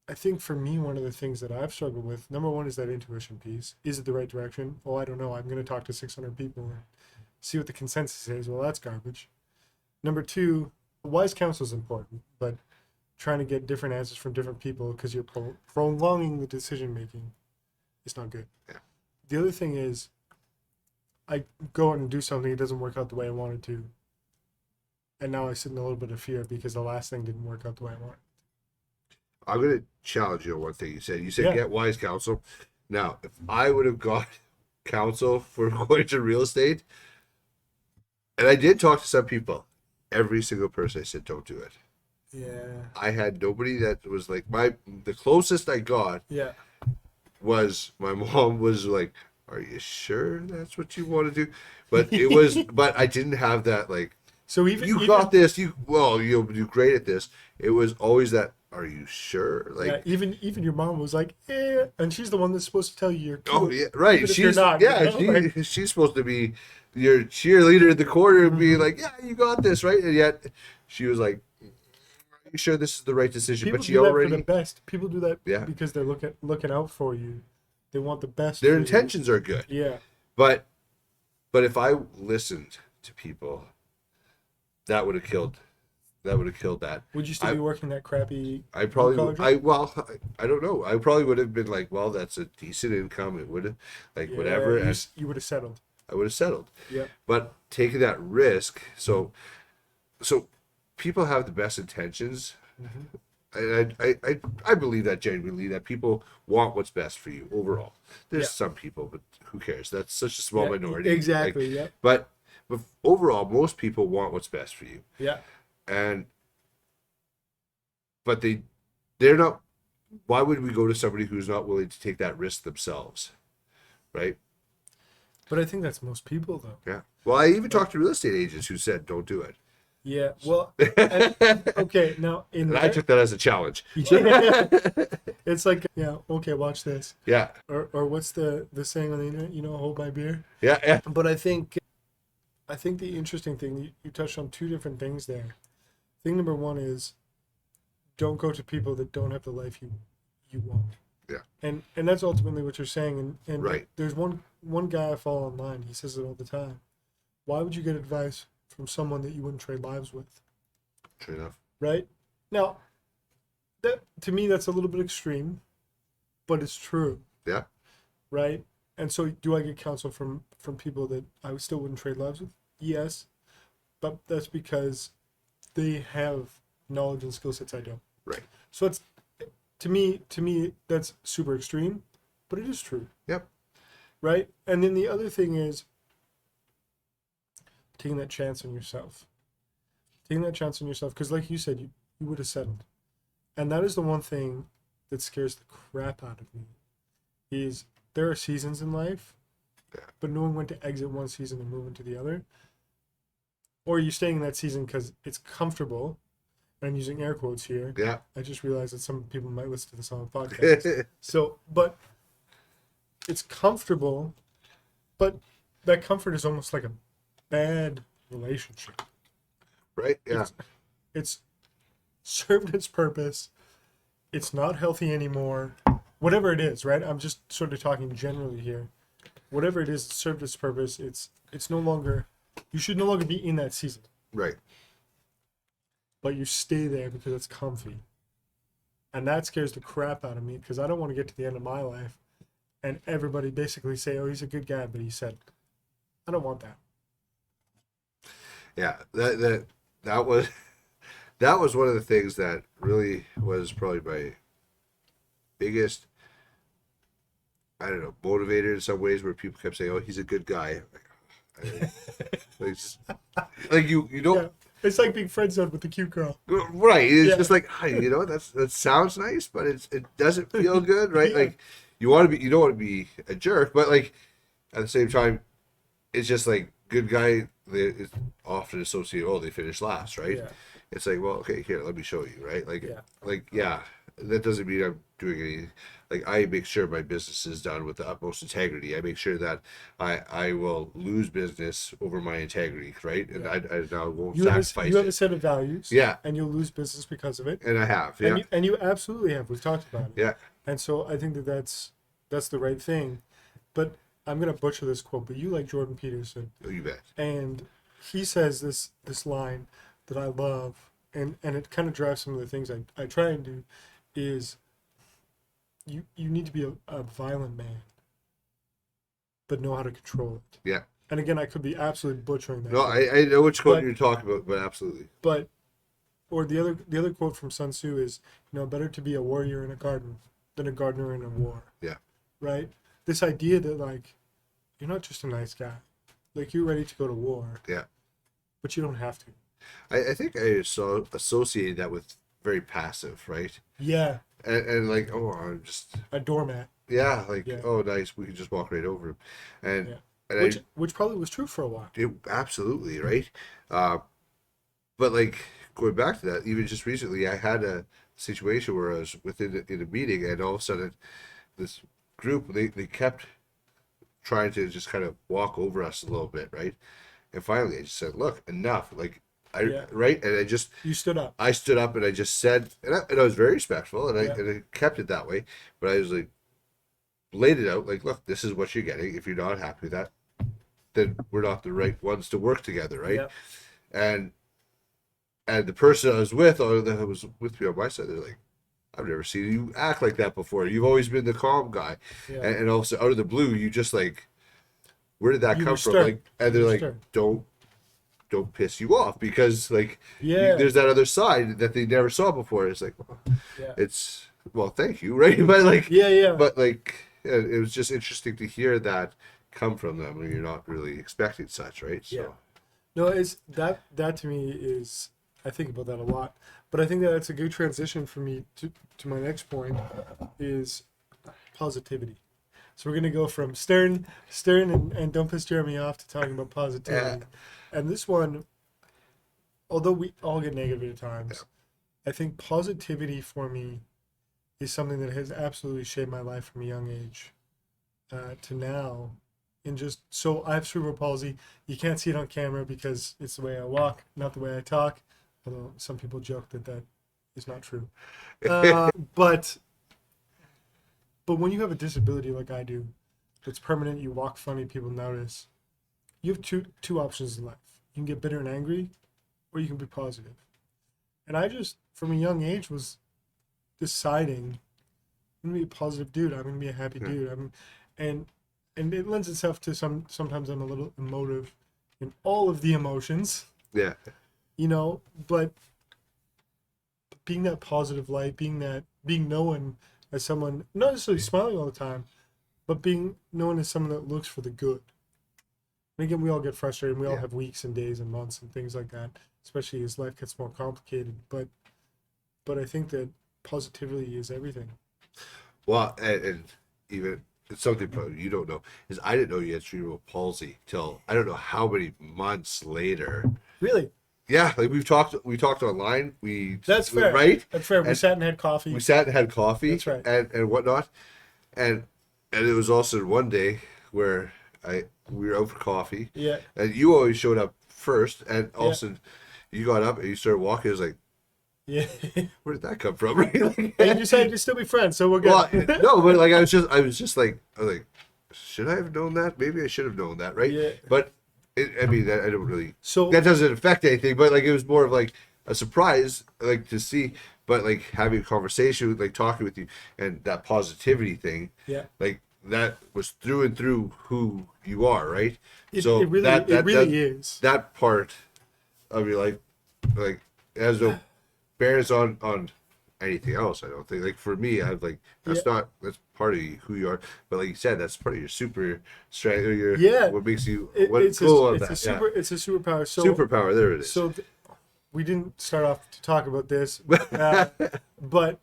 Speaker 1: I think for me, one of the things that I've struggled with, number one, is that intuition piece. Is it the right direction? Oh, I don't know. I'm going to talk to 600 people and see what the consensus is. Well, that's garbage. Number two, wise counsel is important, but trying to get different answers from different people because you're prolonging the decision making is not good.
Speaker 2: Yeah.
Speaker 1: The other thing is, I go out and do something, it doesn't work out the way I wanted to. And now I sit in a little bit of fear because the last thing didn't work out the way I wanted.
Speaker 2: I'm going to challenge you on one thing you said. You said
Speaker 1: Yeah.
Speaker 2: get wise counsel. Now, if I would have got counsel for going to real estate, and I did talk to some people, every single person I said, don't do it.
Speaker 1: Yeah.
Speaker 2: I had nobody that was like, the closest I got
Speaker 1: Yeah.
Speaker 2: was my mom was like, are you sure that's what you want to do? But it was, but I didn't have that, like,
Speaker 1: So even
Speaker 2: got this, you'll do great at this. It was always that, are you sure? Like,
Speaker 1: yeah, even your mom was like, eh, and she's the one that's supposed to tell you you're cute.
Speaker 2: oh yeah, right.
Speaker 1: Even if you're
Speaker 2: She's
Speaker 1: not,
Speaker 2: yeah,
Speaker 1: you know? Like,
Speaker 2: she's supposed to be your cheerleader in the corner and be
Speaker 1: Mhm.
Speaker 2: like, yeah, you got this, right? And yet she was like, are you sure this is the right decision?
Speaker 1: people
Speaker 2: But she
Speaker 1: do that for
Speaker 2: already
Speaker 1: the best. People do that
Speaker 2: Yeah.
Speaker 1: because they're looking out for you. They want the best.
Speaker 2: their
Speaker 1: for you.
Speaker 2: intentions are good.
Speaker 1: Yeah.
Speaker 2: But if I listened to people, that would have killed that.
Speaker 1: Would you still be working that crappy?
Speaker 2: I probably
Speaker 1: blue
Speaker 2: would,
Speaker 1: collar job?
Speaker 2: I don't know. I probably would have been like, well, that's a decent income. It would have, like,
Speaker 1: Yeah,
Speaker 2: whatever,
Speaker 1: You,
Speaker 2: and
Speaker 1: you would have settled.
Speaker 2: I would have settled.
Speaker 1: Yeah.
Speaker 2: But taking that risk, so people have the best intentions. I believe that genuinely, that people want what's best for you overall. There's
Speaker 1: Yeah.
Speaker 2: some people, but who cares? That's such a small
Speaker 1: Yeah,
Speaker 2: minority.
Speaker 1: exactly.
Speaker 2: Like,
Speaker 1: Yeah.
Speaker 2: but overall, most people want what's best for you,
Speaker 1: Yeah.
Speaker 2: and but they're not. Why would we go to somebody who's not willing to take that risk themselves, right?
Speaker 1: But I think that's most people, though.
Speaker 2: Yeah. Well, I even talked to real estate agents who said, "Don't do it."
Speaker 1: Yeah. Well. Okay. Now in
Speaker 2: And I took that as a challenge.
Speaker 1: it's like, yeah. Okay. Watch this.
Speaker 2: Yeah.
Speaker 1: Or what's the saying on the internet? You know, hold my beer.
Speaker 2: Yeah. Yeah.
Speaker 1: But I think the interesting thing, you touched on two different things there. Thing number one is, don't go to people that don't have the life you want.
Speaker 2: Yeah.
Speaker 1: And that's ultimately what you're saying. And
Speaker 2: Right.
Speaker 1: there's one guy I follow online. He says it all the time. Why would you get advice from someone that you wouldn't trade lives with?
Speaker 2: True enough.
Speaker 1: Right? Now, that to me that's a little bit extreme, but it's true.
Speaker 2: Yeah.
Speaker 1: Right? And so, do I get counsel from people that I still wouldn't trade lives with? Yes, but that's because they have knowledge and skill sets I don't.
Speaker 2: Right.
Speaker 1: So it's to me that's super extreme, but it is true.
Speaker 2: Yep.
Speaker 1: Right? And then the other thing is taking that chance on yourself. Taking that chance on yourself, because like you said, you would have settled. And that is the one thing that scares the crap out of me. Is there are seasons in life,
Speaker 2: Yeah.
Speaker 1: but knowing when to exit one season and move into the other. Or are you staying in that season because it's comfortable? I'm using air quotes here.
Speaker 2: Yeah.
Speaker 1: I just realized that some people might listen to this on a podcast. So, but it's comfortable, but that comfort is almost like a bad relationship.
Speaker 2: Right. Yeah.
Speaker 1: It's served its purpose. It's not healthy anymore. Whatever it is, right? I'm just sort of talking generally here. Whatever it is, it served its purpose. It's no longer. You should no longer be in that season.
Speaker 2: Right.
Speaker 1: but you stay there because it's comfy. And that scares the crap out of me because I don't want to get to the end of my life and everybody basically say, oh, he's a good guy, but he said, I don't want that.
Speaker 2: Yeah, that was that was one of the things that really was probably my biggest, I don't know, motivator in some ways, where people kept saying, "Oh, he's a good guy." Like you don't.
Speaker 1: Yeah. It's like being friend zoned with the cute girl.
Speaker 2: Right. It's
Speaker 1: Yeah.
Speaker 2: just like, hey, that sounds nice, but it doesn't feel good, right?
Speaker 1: Yeah.
Speaker 2: Like you don't want to be a jerk, but like at the same time, it's just like good guy. It's often associated. Oh, they finished last, right?
Speaker 1: Yeah.
Speaker 2: It's like, well, okay, here, let me show you, right?
Speaker 1: Yeah.
Speaker 2: Yeah, that doesn't mean I'm doing any. Like I make sure my business is done with the utmost integrity. I make sure that I will lose business over my integrity, right? And I won't sacrifice
Speaker 1: you have a
Speaker 2: it.
Speaker 1: set of values.
Speaker 2: Yeah.
Speaker 1: And you'll lose business because of it.
Speaker 2: And I have, yeah.
Speaker 1: And you absolutely have. We've talked about it.
Speaker 2: Yeah.
Speaker 1: And so I think that's the right thing. But I'm gonna butcher this quote, but you like Jordan Peterson.
Speaker 2: Oh, you bet.
Speaker 1: And he says this line that I love, and it kind of drives some of the things I try and do, is you need to be a violent man, but know how to control it.
Speaker 2: Yeah.
Speaker 1: And again, I could be absolutely butchering that.
Speaker 2: No, I know which quote you're talking about, but absolutely.
Speaker 1: But, or the other quote from Sun Tzu is, better to be a warrior in a garden than a gardener in a war.
Speaker 2: Yeah.
Speaker 1: Right? This idea that, like, you're not just a nice guy. Like, you're ready to go to war.
Speaker 2: Yeah.
Speaker 1: But you don't have to.
Speaker 2: I think I associated that with very passive, right?
Speaker 1: Yeah.
Speaker 2: And like, oh, I'm just
Speaker 1: A doormat.
Speaker 2: yeah, like
Speaker 1: Yeah.
Speaker 2: oh, nice, we can just walk right over him, and
Speaker 1: Yeah.
Speaker 2: and
Speaker 1: Which probably was true for a while.
Speaker 2: absolutely right. But like going back to that, even just recently, I had a situation where I was in a meeting, and all of a sudden, this group they kept trying to just kind of walk over us a little bit, right? And finally, I just said, "Look, enough!" Like
Speaker 1: Yeah.
Speaker 2: right, and
Speaker 1: You stood up.
Speaker 2: I stood up and I just said, and I was very respectful, and
Speaker 1: Yeah.
Speaker 2: I kept it that way, but I was like, laid it out, like, look, this is what you're getting. If you're not happy with that, then we're not the right ones to work together, right?
Speaker 1: Yeah.
Speaker 2: And the person I was with, or that was with me on my side, they're like, I've never seen you act like that before. You've always been the calm guy,
Speaker 1: Yeah.
Speaker 2: and all of a sudden, out of the blue, you just like, where did that
Speaker 1: You
Speaker 2: come
Speaker 1: were
Speaker 2: from?
Speaker 1: stern.
Speaker 2: Like, and they're
Speaker 1: You were
Speaker 2: like,
Speaker 1: stern.
Speaker 2: don't piss you off, because like
Speaker 1: Yeah.
Speaker 2: there's that other side that they never saw before. It's like, well,
Speaker 1: Yeah.
Speaker 2: it's well, thank you, right? But like,
Speaker 1: Yeah.
Speaker 2: but like, it was just interesting to hear that come from them when you're not really expecting such, right? So
Speaker 1: Yeah. No, it's that to me is, I think about that a lot, but I think that it's a good transition for me to my next point is positivity. So we're gonna go from stern and don't piss Jeremy off to talking about positivity. And this one, although we all get negative at times, I think positivity for me is something that has absolutely shaped my life from a young age to now. And just so I have cerebral palsy. You can't see it on camera because it's the way I walk, not the way I talk. Although some people joke that is not true. But when you have a disability like I do, that's permanent, you walk funny, people notice. You have two options in life. You can get bitter and angry, or you can be positive. And I just, from a young age, was deciding I'm gonna be a positive dude. I'm gonna be a happy dude. And it lends itself to sometimes I'm a little emotive in all of the emotions.
Speaker 2: yeah,
Speaker 1: But being that positive light, being known as someone not necessarily smiling all the time, but being known as someone that looks for the good. And again, we all get frustrated. And we all have weeks and days and months and things like that, especially as life gets more complicated. But I think that positivity is everything.
Speaker 2: well, and even it's something probably you don't know is I didn't know you had cerebral palsy till I don't know how many months later.
Speaker 1: Really?
Speaker 2: Yeah, like we talked online.
Speaker 1: That's fair,
Speaker 2: right?
Speaker 1: That's fair. We sat and had coffee.
Speaker 2: We sat and had coffee.
Speaker 1: That's right.
Speaker 2: And whatnot, and it was also one day where we were out for coffee.
Speaker 1: Yeah.
Speaker 2: And you always showed up first, and also you got up and you started walking. It was like,
Speaker 1: Yeah.
Speaker 2: where did that come from? Right? Like,
Speaker 1: And you decided to still be friends, so we're good.
Speaker 2: well, no, but like I was just like, should I have known that? Maybe I should have known that, right?
Speaker 1: Yeah.
Speaker 2: But I mean, I don't really.
Speaker 1: So
Speaker 2: That doesn't affect anything. But like, it was more of like a surprise, like to see, but like having a conversation with, like talking with you, and that positivity thing,
Speaker 1: Yeah.
Speaker 2: like that was through and through who you are, right?
Speaker 1: It
Speaker 2: So
Speaker 1: really
Speaker 2: that
Speaker 1: it
Speaker 2: that
Speaker 1: really
Speaker 2: that
Speaker 1: is.
Speaker 2: that part of your life, like has no bears on anything else. I don't think. Like for me, I've like
Speaker 1: Yeah.
Speaker 2: that's part of who you are. But like you said, that's part of your super strength or your
Speaker 1: Yeah.
Speaker 2: what makes you
Speaker 1: It,
Speaker 2: what
Speaker 1: it's a
Speaker 2: go on
Speaker 1: it's a
Speaker 2: that. Yeah,
Speaker 1: super it's a superpower.
Speaker 2: superpower. There it is.
Speaker 1: So we didn't start off to talk about this, but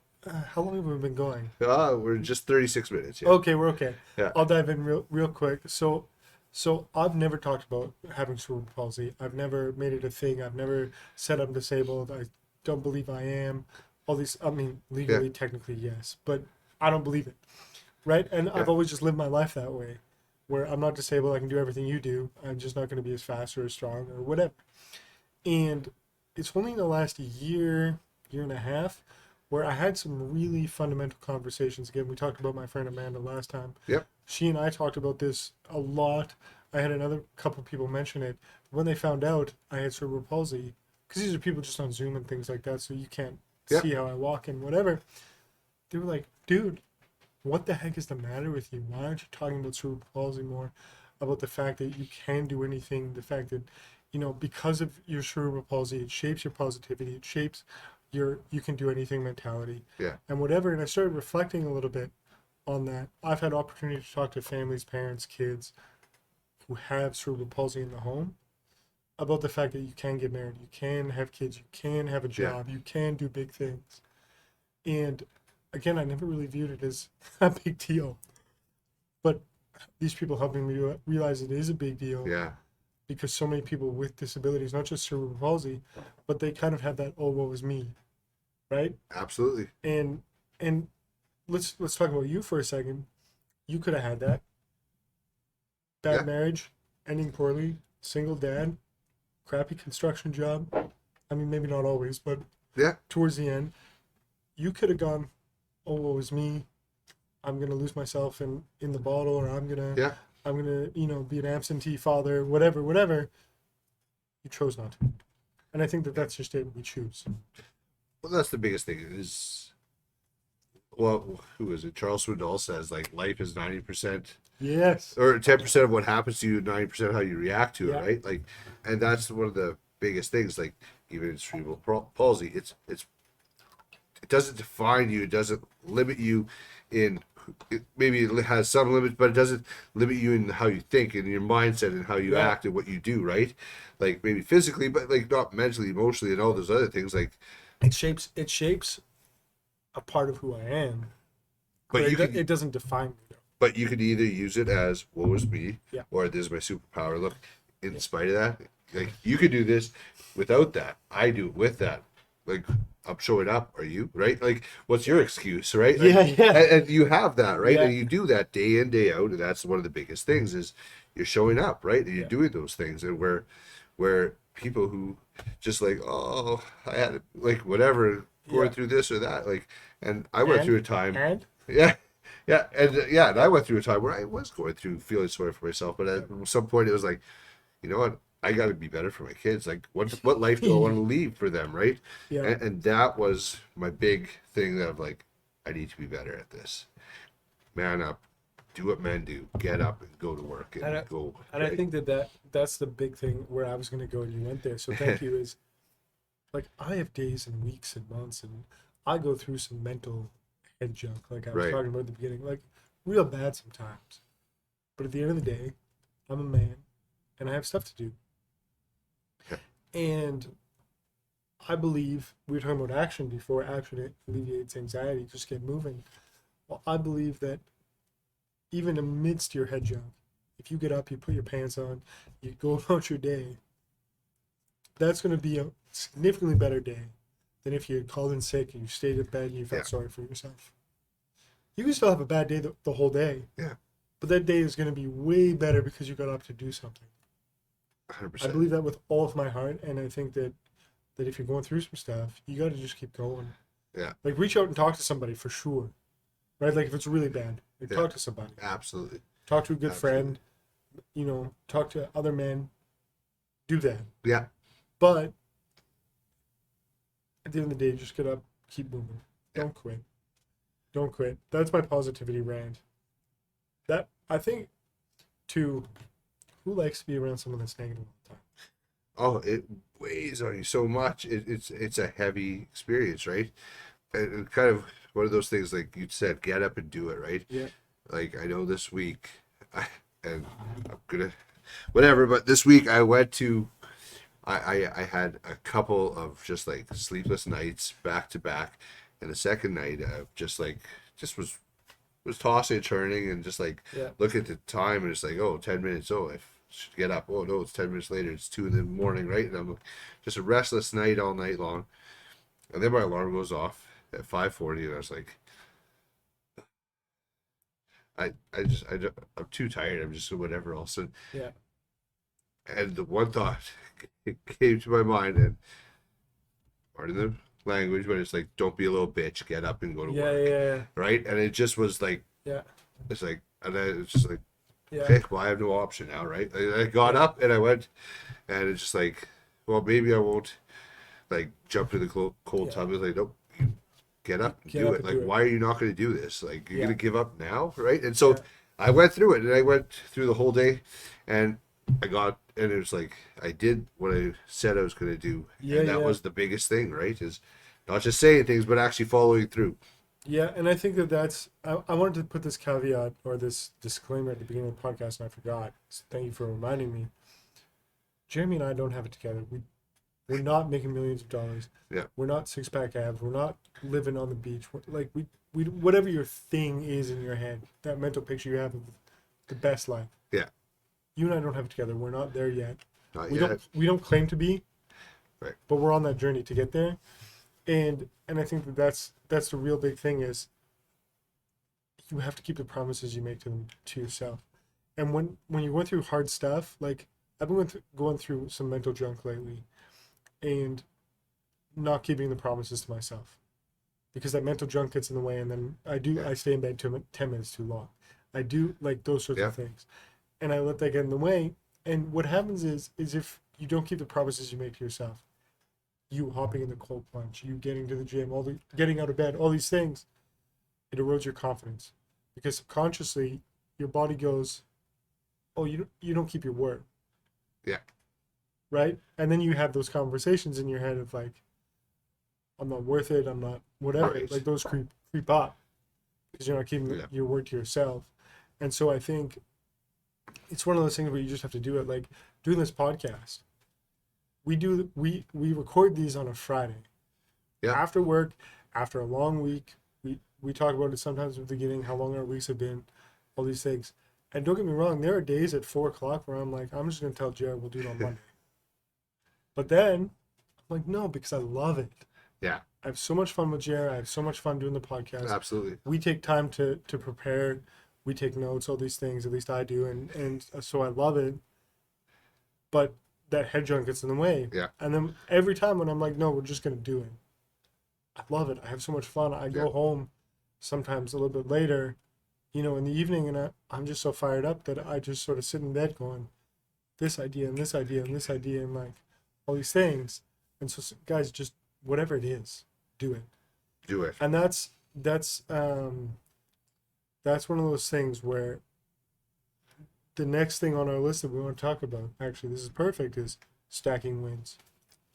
Speaker 1: how long have we been going?
Speaker 2: We're just 36 minutes. Yeah,
Speaker 1: Okay, we're okay.
Speaker 2: yeah,
Speaker 1: I'll dive in real quick. So I've never talked about having cerebral palsy. I've never made it a thing. I've never said I'm disabled. I don't believe I am. All these, I mean,
Speaker 2: yeah,
Speaker 1: legally, technically, yes, but I don't believe it, right? And
Speaker 2: yeah,
Speaker 1: I've always just lived my life that way, where I'm not disabled. I can do everything you do. I'm just not going to be as fast or as strong or whatever. And it's only in the last year and a half, where I had some really fundamental conversations. Again, we talked about my friend Amanda last time.
Speaker 2: yep,
Speaker 1: She and I talked about this a lot. I had another couple people mention it. When they found out I had cerebral palsy, because these are people just on Zoom and things like that, so you can't
Speaker 2: yep,
Speaker 1: see how I walk and whatever. They were like, dude, what the heck is the matter with you? Why aren't you talking about cerebral palsy more? About the fact that you can do anything, the fact that, because of your cerebral palsy, it shapes your positivity, it shapes your you can do anything mentality
Speaker 2: yeah,
Speaker 1: and whatever. And I started reflecting a little bit on that. I've had opportunity to talk to families, parents, kids who have cerebral palsy in the home about the fact that you can get married, you can have kids, you can have a
Speaker 2: yeah,
Speaker 1: job, you can do big things. And again, I never really viewed it as a big deal. But these people helping me realize it is a big deal
Speaker 2: yeah.
Speaker 1: because so many people with disabilities, not just cerebral palsy, but they kind of have that, oh, woe is me, right?
Speaker 2: Absolutely.
Speaker 1: And and let's talk about you for a second. You could have had that. Bad
Speaker 2: Yeah,
Speaker 1: marriage, ending poorly, single dad, crappy construction job. I mean, maybe not always, but
Speaker 2: yeah,
Speaker 1: towards the end, you could have gone, oh, woe is me. I'm gonna lose myself in the bottle, or
Speaker 2: yeah.
Speaker 1: I'm gonna be an absentee father, whatever, whatever. You chose not to, and I think that that's just it. We choose.
Speaker 2: Well, that's the biggest thing is, well, who is it? Charles Swindoll says like life is 90%
Speaker 1: Yes.
Speaker 2: or 10% of what happens to you, 90% how you react to it,
Speaker 1: Yeah.
Speaker 2: right? Like, and that's one of the biggest things. Like, even in cerebral palsy, it doesn't define you. It doesn't limit you in. Maybe it has some limits, but it doesn't limit you in how you think and your mindset and how you
Speaker 1: Yeah.
Speaker 2: act and what you do, right? Like maybe physically, but like not mentally, emotionally, and all those other things. Like,
Speaker 1: It shapes a part of who I am, but
Speaker 2: but you
Speaker 1: it
Speaker 2: could
Speaker 1: doesn't define me though.
Speaker 2: but you could either use it as what was me
Speaker 1: Yeah.
Speaker 2: or this is my superpower. Look, in
Speaker 1: Yeah.
Speaker 2: spite of that, like you could do this without that. I do it with that. Like I'm showing up. Are you right? Like what's your excuse, right? Like,
Speaker 1: Yeah. Yeah.
Speaker 2: and you have that, right?
Speaker 1: Yeah.
Speaker 2: And you do that day in day out, and that's one of the biggest things is you're showing up, right? And you're
Speaker 1: Yeah.
Speaker 2: doing those things, and where people who just like oh I had like whatever going
Speaker 1: Yeah.
Speaker 2: through this or that like, and I went through a time.
Speaker 1: And
Speaker 2: Yeah, yeah, and I went through a time where I was going through feeling sorry for myself, but at some point it was like, you know what, I got to be better for my kids. Like, what life do I want to leave for them, right?
Speaker 1: yeah.
Speaker 2: And that was my big thing that I'm like, I need to be better at this. Man up, do what men do, get up and go to work and
Speaker 1: And I,
Speaker 2: go.
Speaker 1: and I
Speaker 2: Right?
Speaker 1: think that's the big thing where I was going to go and you went there. So thank you. Is like I have days and weeks and months, and I go through some mental head junk, like I was
Speaker 2: Right.
Speaker 1: talking about at the beginning, like real bad sometimes. But at the end of the day, I'm a man, and I have stuff to do.
Speaker 2: Yeah.
Speaker 1: And I believe we were talking about action before. Action alleviates anxiety. Just get moving. Well, I believe that even amidst your head junk, if you get up, you put your pants on, you go about your day, that's going to be a significantly better day than if you had called in sick and you stayed in bed and you felt
Speaker 2: Yeah.
Speaker 1: sorry for yourself. You can still have a bad day the whole day,
Speaker 2: Yeah,
Speaker 1: but that day is going to be way better because you got up to do something. I
Speaker 2: 100%.
Speaker 1: believe that with all of my heart, and I think that if you're going through some stuff, you got to just keep going.
Speaker 2: Yeah,
Speaker 1: Like reach out and talk to somebody for sure, right? Like if it's really bad, like
Speaker 2: Yeah.
Speaker 1: talk to somebody,
Speaker 2: absolutely.
Speaker 1: talk to a good
Speaker 2: Absolutely.
Speaker 1: friend, talk to other men, do that.
Speaker 2: Yeah,
Speaker 1: But at the end of the day, just get up, keep moving. Don't quit. Don't quit. That's my positivity rant. That I think too. Who likes to be around someone that's negative all the time?
Speaker 2: Oh, it weighs on you so much. It's a heavy experience, right? And kind of one of those things, like you said, get up and do it, right?
Speaker 1: Yeah.
Speaker 2: Like I know this week, and I'm gonna whatever, but this week I went to. I had a couple of just like sleepless nights back to back, and the second night just was tossing and turning and just like
Speaker 1: Yeah.
Speaker 2: look at the time and it's like, oh, 10 minutes, oh, I should get up, oh no, it's 10 minutes later, it's 2 in the morning, right? And I'm just a restless night all night long, and then my alarm goes off at 5:40 and I was like, I'm too tired, I'm just whatever else.
Speaker 1: Yeah.
Speaker 2: And the one thought came to my mind, and pardon the language, but it's like, don't be a little bitch, get up and go to
Speaker 1: Yeah.
Speaker 2: work,
Speaker 1: Yeah.
Speaker 2: right? And it just was like,
Speaker 1: Yeah.
Speaker 2: it's like, and then it's just like,
Speaker 1: Yeah.
Speaker 2: okay, well, I have no option now, right? I got up and I went, and it's just like, well, maybe I won't like jump to the cold
Speaker 1: Yeah.
Speaker 2: tub. It's like, nope, you get up and
Speaker 1: Get
Speaker 2: do
Speaker 1: up
Speaker 2: it.
Speaker 1: and
Speaker 2: Like,
Speaker 1: do it.
Speaker 2: why are you not going to do this? Like, you're
Speaker 1: Yeah.
Speaker 2: going to give up now, right? And so
Speaker 1: Yeah.
Speaker 2: I went through it, and I went through the whole day, and and it was like, I did what I said I was going to do.
Speaker 1: Yeah,
Speaker 2: And that
Speaker 1: yeah.
Speaker 2: was the biggest thing, right? Is not just saying things, but actually following through.
Speaker 1: Yeah, and I think that's. I wanted to put this caveat or this disclaimer at the beginning of the podcast, and I forgot. So thank you for reminding me. Jeremy and I don't have it together. We're not making millions of dollars.
Speaker 2: Yeah.
Speaker 1: We're not six pack abs. We're not living on the beach. Like we whatever your thing is in your head, that mental picture you have of the best life.
Speaker 2: Yeah.
Speaker 1: You and I don't have it together. We're not there yet.
Speaker 2: Not
Speaker 1: We
Speaker 2: yet.
Speaker 1: don't claim to be.
Speaker 2: Right.
Speaker 1: But we're on that journey to get there. And I think that's the real big thing is you have to keep the promises you make to yourself. And when you're going through hard stuff, like I've been going through some mental junk lately, and not keeping the promises to myself, because that mental junk gets in the way, and then I stay in bed 10 minutes too long. I do like those sorts
Speaker 2: Yeah.
Speaker 1: of things, and I let that get in the way. And what happens is if you don't keep the promises you make to yourself, you hopping in the cold plunge, you getting to the gym, getting out of bed, all these things, it erodes your confidence, because subconsciously your body goes, oh, you don't keep your word.
Speaker 2: Yeah.
Speaker 1: Right? And then you have those conversations in your head of like, I'm not worth it, I'm not whatever.
Speaker 2: Right.
Speaker 1: Like those creep up because you're not keeping
Speaker 2: Yeah.
Speaker 1: your word to yourself. And so I think it's one of those things where you just have to do it. Like doing this podcast, we record these on a Friday.
Speaker 2: Yeah.
Speaker 1: After work, after a long week, we talk about it sometimes at the beginning, how long our weeks have been, all these things. And don't get me wrong, there are days at 4:00 where I'm like, I'm just gonna tell Jared we'll do it on Monday. But then I'm like, no, because I love it.
Speaker 2: Yeah.
Speaker 1: I have so much fun with Jared. I have so much fun doing the podcast.
Speaker 2: Absolutely.
Speaker 1: We take time to prepare. We take notes, all these things. At least I do, and so I love it. But that head junk gets in the way.
Speaker 2: Yeah.
Speaker 1: And then every time when I'm like, no, we're just gonna do it. I love it. I have so much fun. I go home sometimes a little bit later, in the evening, and I'm just so fired up that I just sort of sit in bed going, this idea and this idea and this idea and like all these things. And so guys, just whatever it is, do it.
Speaker 2: Do it.
Speaker 1: And that's one of those things where the next thing on our list that we want to talk about, actually, this is perfect, is stacking wins.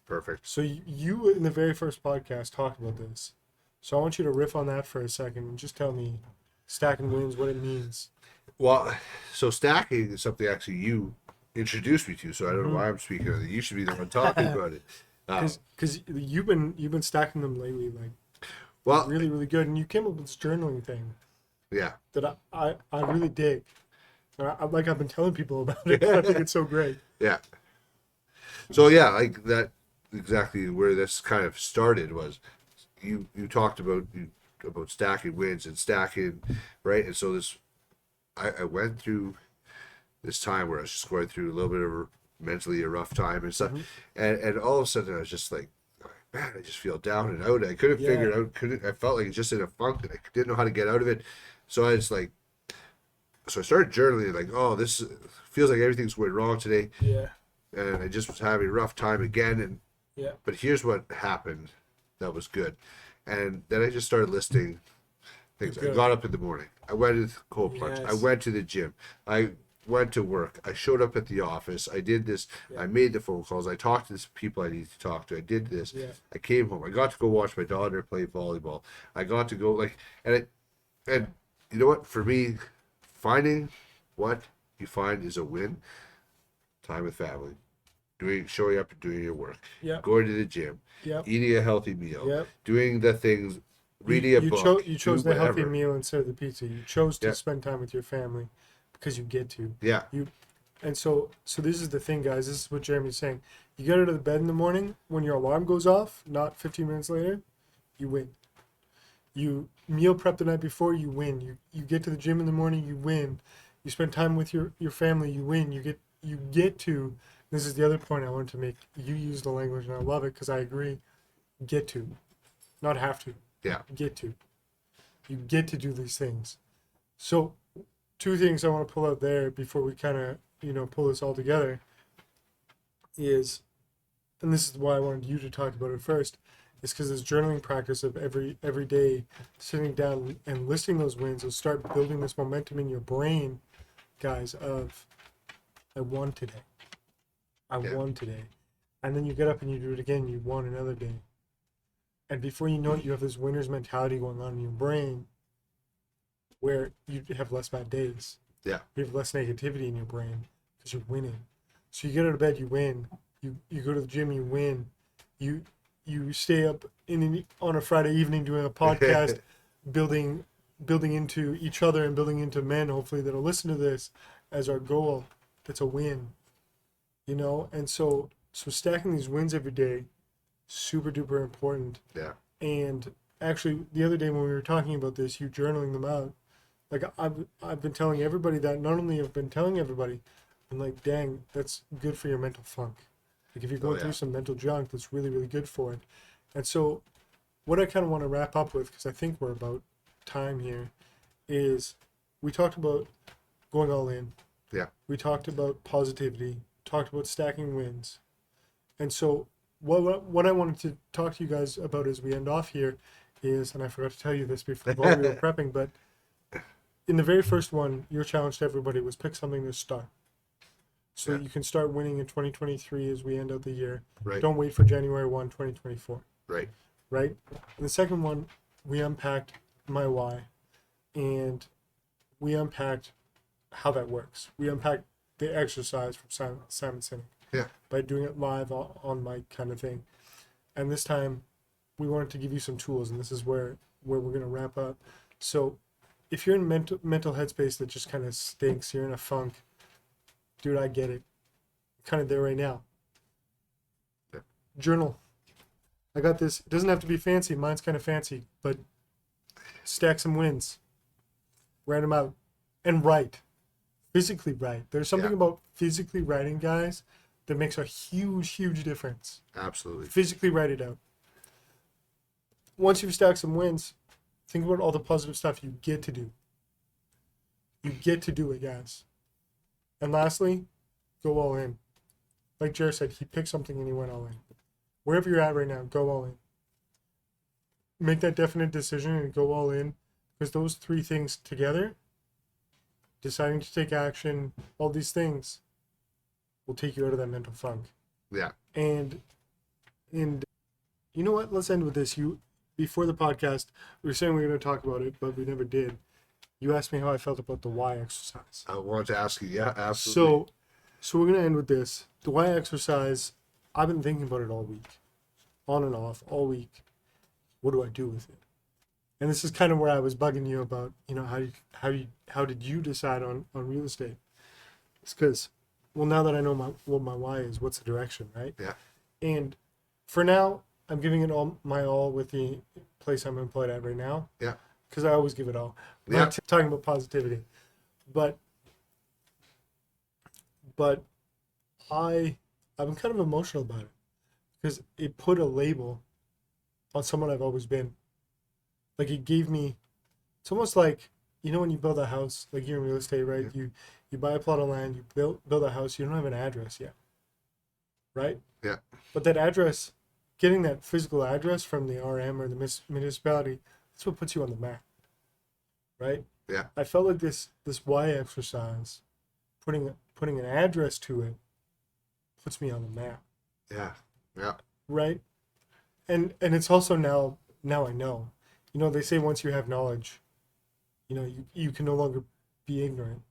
Speaker 2: Perfect.
Speaker 1: So you in the very first podcast talked about this. So I want you to riff on that for a second and just tell me stacking wins, what it means.
Speaker 2: Well, so stacking is something actually you introduced me to, so I don't know why I'm speaking of it. You should be the one talking about it.
Speaker 1: Because you've been stacking them lately, like
Speaker 2: Well,
Speaker 1: really, really good. And you came up with this journaling thing
Speaker 2: yeah.
Speaker 1: that I really dig. I've been telling people about it. I think it's so great.
Speaker 2: Yeah. So yeah, like that, exactly where this kind of started was you talked about stacking wins and stacking, right? And so I went through this time where I was just going through a little bit of mentally a rough time and stuff, and all of a sudden I was just like, man, I just feel down and out. I couldn't figure it out. I felt like just in a funk and I didn't know how to get out of it. So I started journaling, like, oh, this feels like everything's going wrong today.
Speaker 1: Yeah.
Speaker 2: And I just was having a rough time again.
Speaker 1: Yeah.
Speaker 2: But here's what happened that was good. And then I just started listing things. I
Speaker 1: Good.
Speaker 2: got up in the morning. I went to the cold plunge. I
Speaker 1: Yes.
Speaker 2: went to the gym. I went to work. I showed up at the office. I did this.
Speaker 1: Yeah.
Speaker 2: I made the phone calls. I talked to the people I needed to talk to. I did this.
Speaker 1: Yeah.
Speaker 2: I came home. I got to go watch my daughter play volleyball. I got to go and you know what? For me, finding what you find is a win. Time with family, showing up and doing your work,
Speaker 1: Yep.
Speaker 2: going to the gym,
Speaker 1: Yep.
Speaker 2: eating a healthy meal,
Speaker 1: Yep.
Speaker 2: doing the things, reading a book.
Speaker 1: You chose
Speaker 2: do
Speaker 1: the healthy
Speaker 2: whatever.
Speaker 1: meal instead of the pizza. You chose to
Speaker 2: Yeah.
Speaker 1: spend time with your family because you get to.
Speaker 2: Yeah,
Speaker 1: And so this is the thing, guys. This is what Jeremy's saying. You get out of the bed in the morning when your alarm goes off, not 15 minutes later, you win. You meal prep the night before, you win. You get to the gym in the morning, you win. You spend time with your family, you win. You get to. This is the other point I wanted to make. You use the language, and I love it because I agree. Get to, not have to.
Speaker 2: yeah,
Speaker 1: Get to. You get to do these things. So, two things I want to pull out there before we kind of pull this all together is, and this is why I wanted you to talk about it first, is because this journaling practice of every day sitting down and listing those wins will start building this momentum in your brain, guys, of I won today. I
Speaker 2: Yeah.
Speaker 1: won today. And then you get up and you do it again, you won another day. And before you know it, you have this winner's mentality going on in your brain where you have less bad days.
Speaker 2: Yeah.
Speaker 1: You have less negativity in your brain because you're winning. So you get out of bed, you win. You go to the gym, you win. You stay up on a Friday evening doing a podcast, building into each other and building into men, hopefully, that'll listen to this as our goal. It's a win. And so stacking these wins every day, super duper important.
Speaker 2: yeah,
Speaker 1: And actually, the other day when we were talking about this, you journaling them out, like I've been telling everybody that. Not only have been telling everybody, I'm like, dang, that's good for your mental funk. Like if you're going
Speaker 2: yeah.
Speaker 1: through some mental junk, that's really, really good for it. And so, what I kind of want to wrap up with, because I think we're about time here, is we talked about going all in.
Speaker 2: Yeah.
Speaker 1: We talked about positivity. Talked about stacking wins. And so, what I wanted to talk to you guys about as we end off here is, and I forgot to tell you this before while we were prepping, but in the very first one, your challenge to everybody was pick something to start. So
Speaker 2: Yeah.
Speaker 1: you can start winning in 2023 as we end out the year.
Speaker 2: right,
Speaker 1: Don't wait for January 1, 2024.
Speaker 2: right,
Speaker 1: Right? And the second one, we unpacked my why. And we unpacked how that works. We unpacked the exercise from Simon Sinek.
Speaker 2: Yeah.
Speaker 1: By doing it live on mic kind of thing. And this time, we wanted to give you some tools, and this is where we're going to wrap up. So if you're in mental headspace that just kind of stinks, you're in a funk, dude, I get it. I'm kind of there right now.
Speaker 2: Yeah.
Speaker 1: Journal. I got this. It doesn't have to be fancy. Mine's kind of fancy, but stack some wins. Write them out. And write. Physically write. There's something
Speaker 2: Yeah.
Speaker 1: about physically writing, guys, that makes a huge, huge difference.
Speaker 2: absolutely.
Speaker 1: Physically write it out. Once you've stacked some wins, think about all the positive stuff you get to do. You get to do it, guys. And lastly, go all in. Like Jer said, he picked something and he went all in. Wherever you're at right now, go all in. Make that definite decision and go all in. Because those three things together, deciding to take action, all these things, will take you out of that mental funk.
Speaker 2: Yeah,
Speaker 1: And you know what? Let's end with this. Before the podcast, we were saying we were going to talk about it, but we never did. You asked me how I felt about the why exercise.
Speaker 2: I wanted to ask you. Yeah, absolutely.
Speaker 1: So we're going to end with this. The why exercise, I've been thinking about it all week. On and off, all week. What do I do with it? And this is kind of where I was bugging you about, how did you decide on real estate? It's because, well, now that I know what my why is, what's the direction, right?
Speaker 2: Yeah.
Speaker 1: And for now, I'm giving it all my all with the place I'm employed at right now.
Speaker 2: Yeah.
Speaker 1: Because I always give it all. I'm
Speaker 2: Yeah.
Speaker 1: not talking about positivity. But I've been kind of emotional about it. Because it put a label on someone I've always been. Like it gave me, it's almost like, when you build a house, like you're in real estate, right?
Speaker 2: Yeah.
Speaker 1: You buy a plot of land, you build a house, you don't have an address yet. Right?
Speaker 2: Yeah.
Speaker 1: But that address getting that physical address from the RM or the municipality, that's what puts you on the map, right?
Speaker 2: Yeah.
Speaker 1: I felt like this Y exercise, putting an address to it, puts me on the map,
Speaker 2: Yeah. Yeah.
Speaker 1: right? And it's also now I know. You know, they say once you have knowledge, you know, you can no longer be ignorant,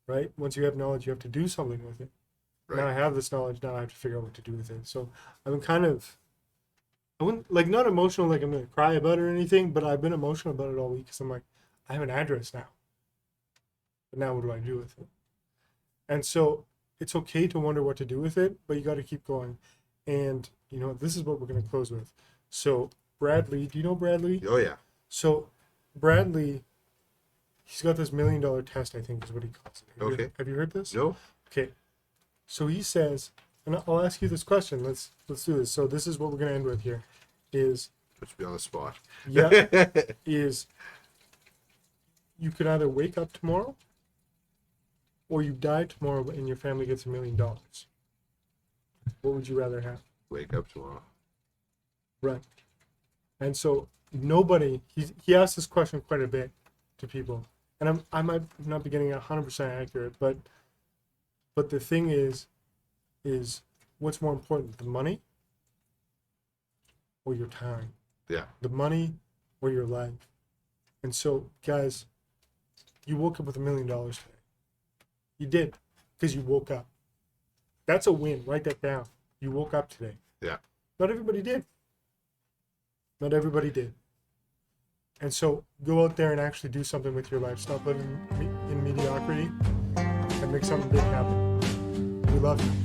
Speaker 1: right? Once you have knowledge, you have to do something with it.
Speaker 2: Right.
Speaker 1: Now I have this knowledge, now I have to figure out what to do with it. So I'm kind of, I wouldn't, like, not emotional, like I'm going to cry about it or anything, but I've been emotional about it all week because I'm like, I have an address now. But now what do I do with it? And so it's okay to wonder what to do with it, but you got to keep going. And, you know, this is what we're going to close with. So Bradley, do you know Bradley?
Speaker 2: Oh yeah.
Speaker 1: So Bradley, he's got this $1 million test, I think is what he calls it.
Speaker 2: Okay.
Speaker 1: Have you heard this?
Speaker 2: No.
Speaker 1: Okay. So he says, and I'll ask you this question. Let's do this. So this is what we're going to end with here is,
Speaker 2: Puts me on the spot.
Speaker 1: yeah, is you could either wake up tomorrow or you die tomorrow and your family gets $1 million. What would you rather have?
Speaker 2: Wake up tomorrow.
Speaker 1: Right. And so nobody, he asked this question quite a bit to people. And I might not be getting it 100% accurate, but the thing is what's more important, the money or your time?
Speaker 2: Yeah.
Speaker 1: The money or your life? And so, guys, you woke up with $1 million today. You did, because you woke up. That's a win. Write that down. You woke up today.
Speaker 2: Yeah.
Speaker 1: Not everybody did. Not everybody did. And so go out there and actually do something with your life. Stop living in mediocrity and make something big happen. We love you.